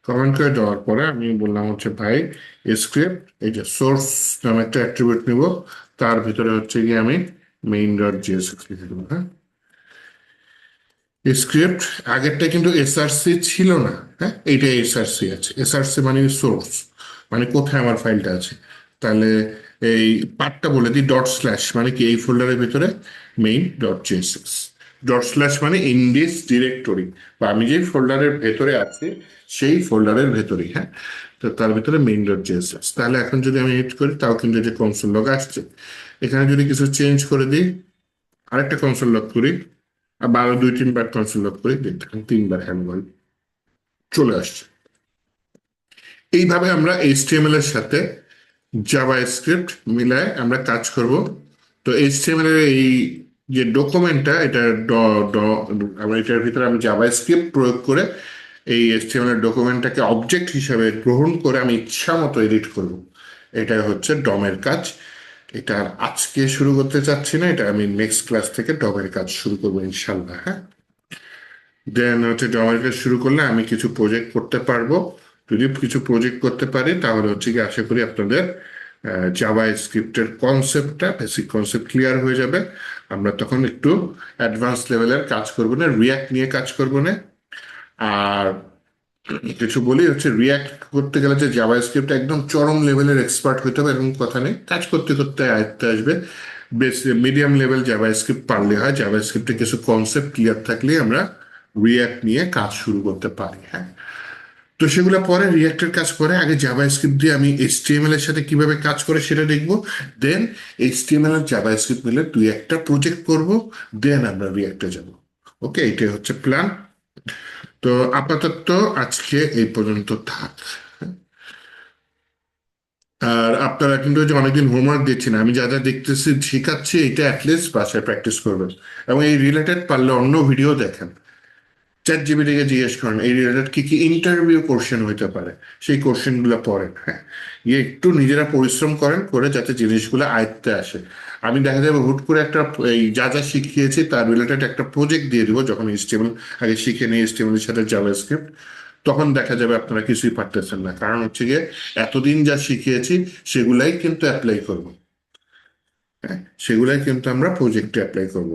কমেন্ট করে দেওয়ার পরে আমি বললাম হচ্ছে ভাই স্ক্রিপ্ট, এই যে সোর্স নামে একটা অ্যাট্রিবিউট নিব, তার ভিতরে হচ্ছে গিয়ে আমি main.js লিখে দেবো। হ্যাঁ, স্ক্রিপ্ট আগেরটা কিন্তু এসআরসি ছিল না। হ্যাঁ, এইটা এসআরসি আছে। এসআরসি মানে সোর্স, মানে কোথায় আমার ফাইলটা আছে। তাহলে এই পার্টটা বলে দিই, ডট স্ল্যাশ মানে কি, এই ফোল্ডারের ভিতরে main.js, ডট স্ল্যাশ মানে ইন্ডেক্স ডিরেক্টরি, বা আমি যে ফোল্ডারের ভেতরে আছি সেই ফোল্ডারের ভেতরেই। হ্যাঁ, তো তার ভিতরে main.js। তাহলে এখন যদি আমি এডিট করি, তাও কিন্তু যে কনসোল লগ আসছে। এখানে যদি কিছু চেঞ্জ করে দিই, আরেকটা কনসোল লগ করি, আর 2-3 বার কনসোল লগ করি, দেখবেন 3বার হ্যান্ডবল চলে আসছে। এইভাবে আমরা এইচটিএমএল এর সাথে জাভা স্ক্রিপ্ট মিলায় আমরা কাজ করব। তো এইচটিএমএল এর এই যে ডকুমেন্টটা, এটা আমরা এটার ভিতরে আমি জাভা স্ক্রিপ্ট প্রয়োগ করে এই এইচটিএমএল এর ডকুমেন্টটাকে অবজেক্ট হিসাবে গ্রহণ করে আমি ইচ্ছা মতো এডিট করব। এটাই হচ্ছে ডমের কাজ। এটা আর আজকে শুরু করতে চাচ্ছি না, এটা আমি নেক্সট ক্লাস থেকে ডমের কাজ শুরু করবো ইনশাল্লাহ। হ্যাঁ, দেন হচ্ছে ডমের কাজ শুরু করলে আমি কিছু প্রজেক্ট করতে পারবো। যদি কিছু প্রজেক্ট করতে পারি, তাহলে হচ্ছে কি আশা করি আপনাদের জাভা স্ক্রিপ্টের কনসেপ্টটা, বেসিক কনসেপ্ট ক্লিয়ার হয়ে যাবে। আমরা তখন একটু অ্যাডভান্স লেভেলের কাজ করবো না, রিয়াক্ট নিয়ে কাজ করবো না। আর কিছু বলি হচ্ছে, রিয়াক্ট করতে গেলে যে জাভা স্ক্রিপ্ট একদম চরম লেভেলের এক্সপার্ট হতে হবে এরকম কথা নেই, কাজ করতে করতে আয়ত্তে আসবে। বেশ মিডিয়াম লেভেল জাভা স্ক্রিপ্ট পারলে হয়। জাভা স্ক্রিপ্টে কিছু কনসেপ্ট ক্লিয়ার থাকলে আমরা রিয়াক্ট নিয়ে কাজ শুরু করতে পারি। হ্যাঁ, তো সেগুলো পরে, রিয়াক্টের কাজ পরে, আগে জাভা স্ক্রিপ্ট দিয়ে আমি এইচটিএমএল এর সাথে কিভাবে কাজ করে সেটা দেখবো। দেন এইচটিএমএল আর জাভা স্ক্রিপ্ট মিলে 2-1টা প্রজেক্ট করব, দেন আমরা রিয়াক্টে যাব। ওকে, এটাই হচ্ছে প্ল্যান। তো আপাতত আজকে এই পর্যন্ত থাক। আর আপনারা কিন্তু ওই যে অনেকদিন হোমওয়ার্ক দিচ্ছেন, আমি যা যা দেখতেছি শেখাচ্ছি, এটা অ্যাটলিস্ট বাসায় প্র্যাকটিস করবেন। এবং এই রিলেটেড পারলে অন্য ভিডিও দেখেন, চ্যাট জিপিটিকে জিজ্ঞেস করেন এই রিলেটেড কি কি ইন্টারভিউ কোশ্চেন হইতে পারে, সেই কোশ্চেনগুলো পড়েন। হ্যাঁ, গিয়ে একটু নিজেরা পরিশ্রম করেন, করে যাতে জিনিসগুলো আয়ত্তে আসে। আমি দেখা যাবে হুট করে একটা এই যা যা শিখিয়েছি তার রিলেটেড একটা প্রজেক্ট দিয়ে দিব, যখন এইচটিএমএল আগে শিখে নিই, এইচটিএমএল এর সাথে জাভা স্ক্রিপ্ট, তখন দেখা যাবে আপনারা কিছুই পারতেছেন না। কারণ হচ্ছে গিয়ে এতদিন যা শিখিয়েছি সেগুলাই কিন্তু অ্যাপ্লাই করব। হ্যাঁ, সেগুলাই কিন্তু আমরা প্রজেক্টে অ্যাপ্লাই করব।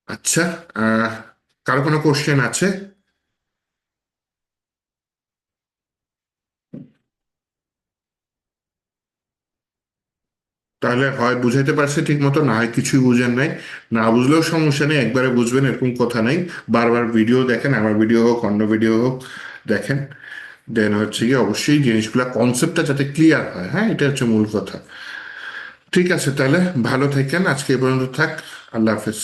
আচ্ছা, আহ কারো কোনো কোশ্চেন আছে? তাহলে হয় বুঝাইতে পারছে ঠিক মতো, না হয় কিছুই বুঝেন নাই। না বুঝলেও সমস্যা নেই, একবারে বুঝবেন এরকম কথা নাই। বারবার ভিডিও দেখেন, আমার ভিডিও হোক অন্য ভিডিও হোক, দেখেন। দেন হচ্ছে কি অবশ্যই জিনিসগুলা কনসেপ্টটা যাতে ক্লিয়ার হয়। হ্যাঁ, এটা হচ্ছে মূল কথা। ঠিক আছে, তাহলে ভালো থাকেন, আজকে এই পর্যন্ত থাক। আল্লাহ হাফেজ।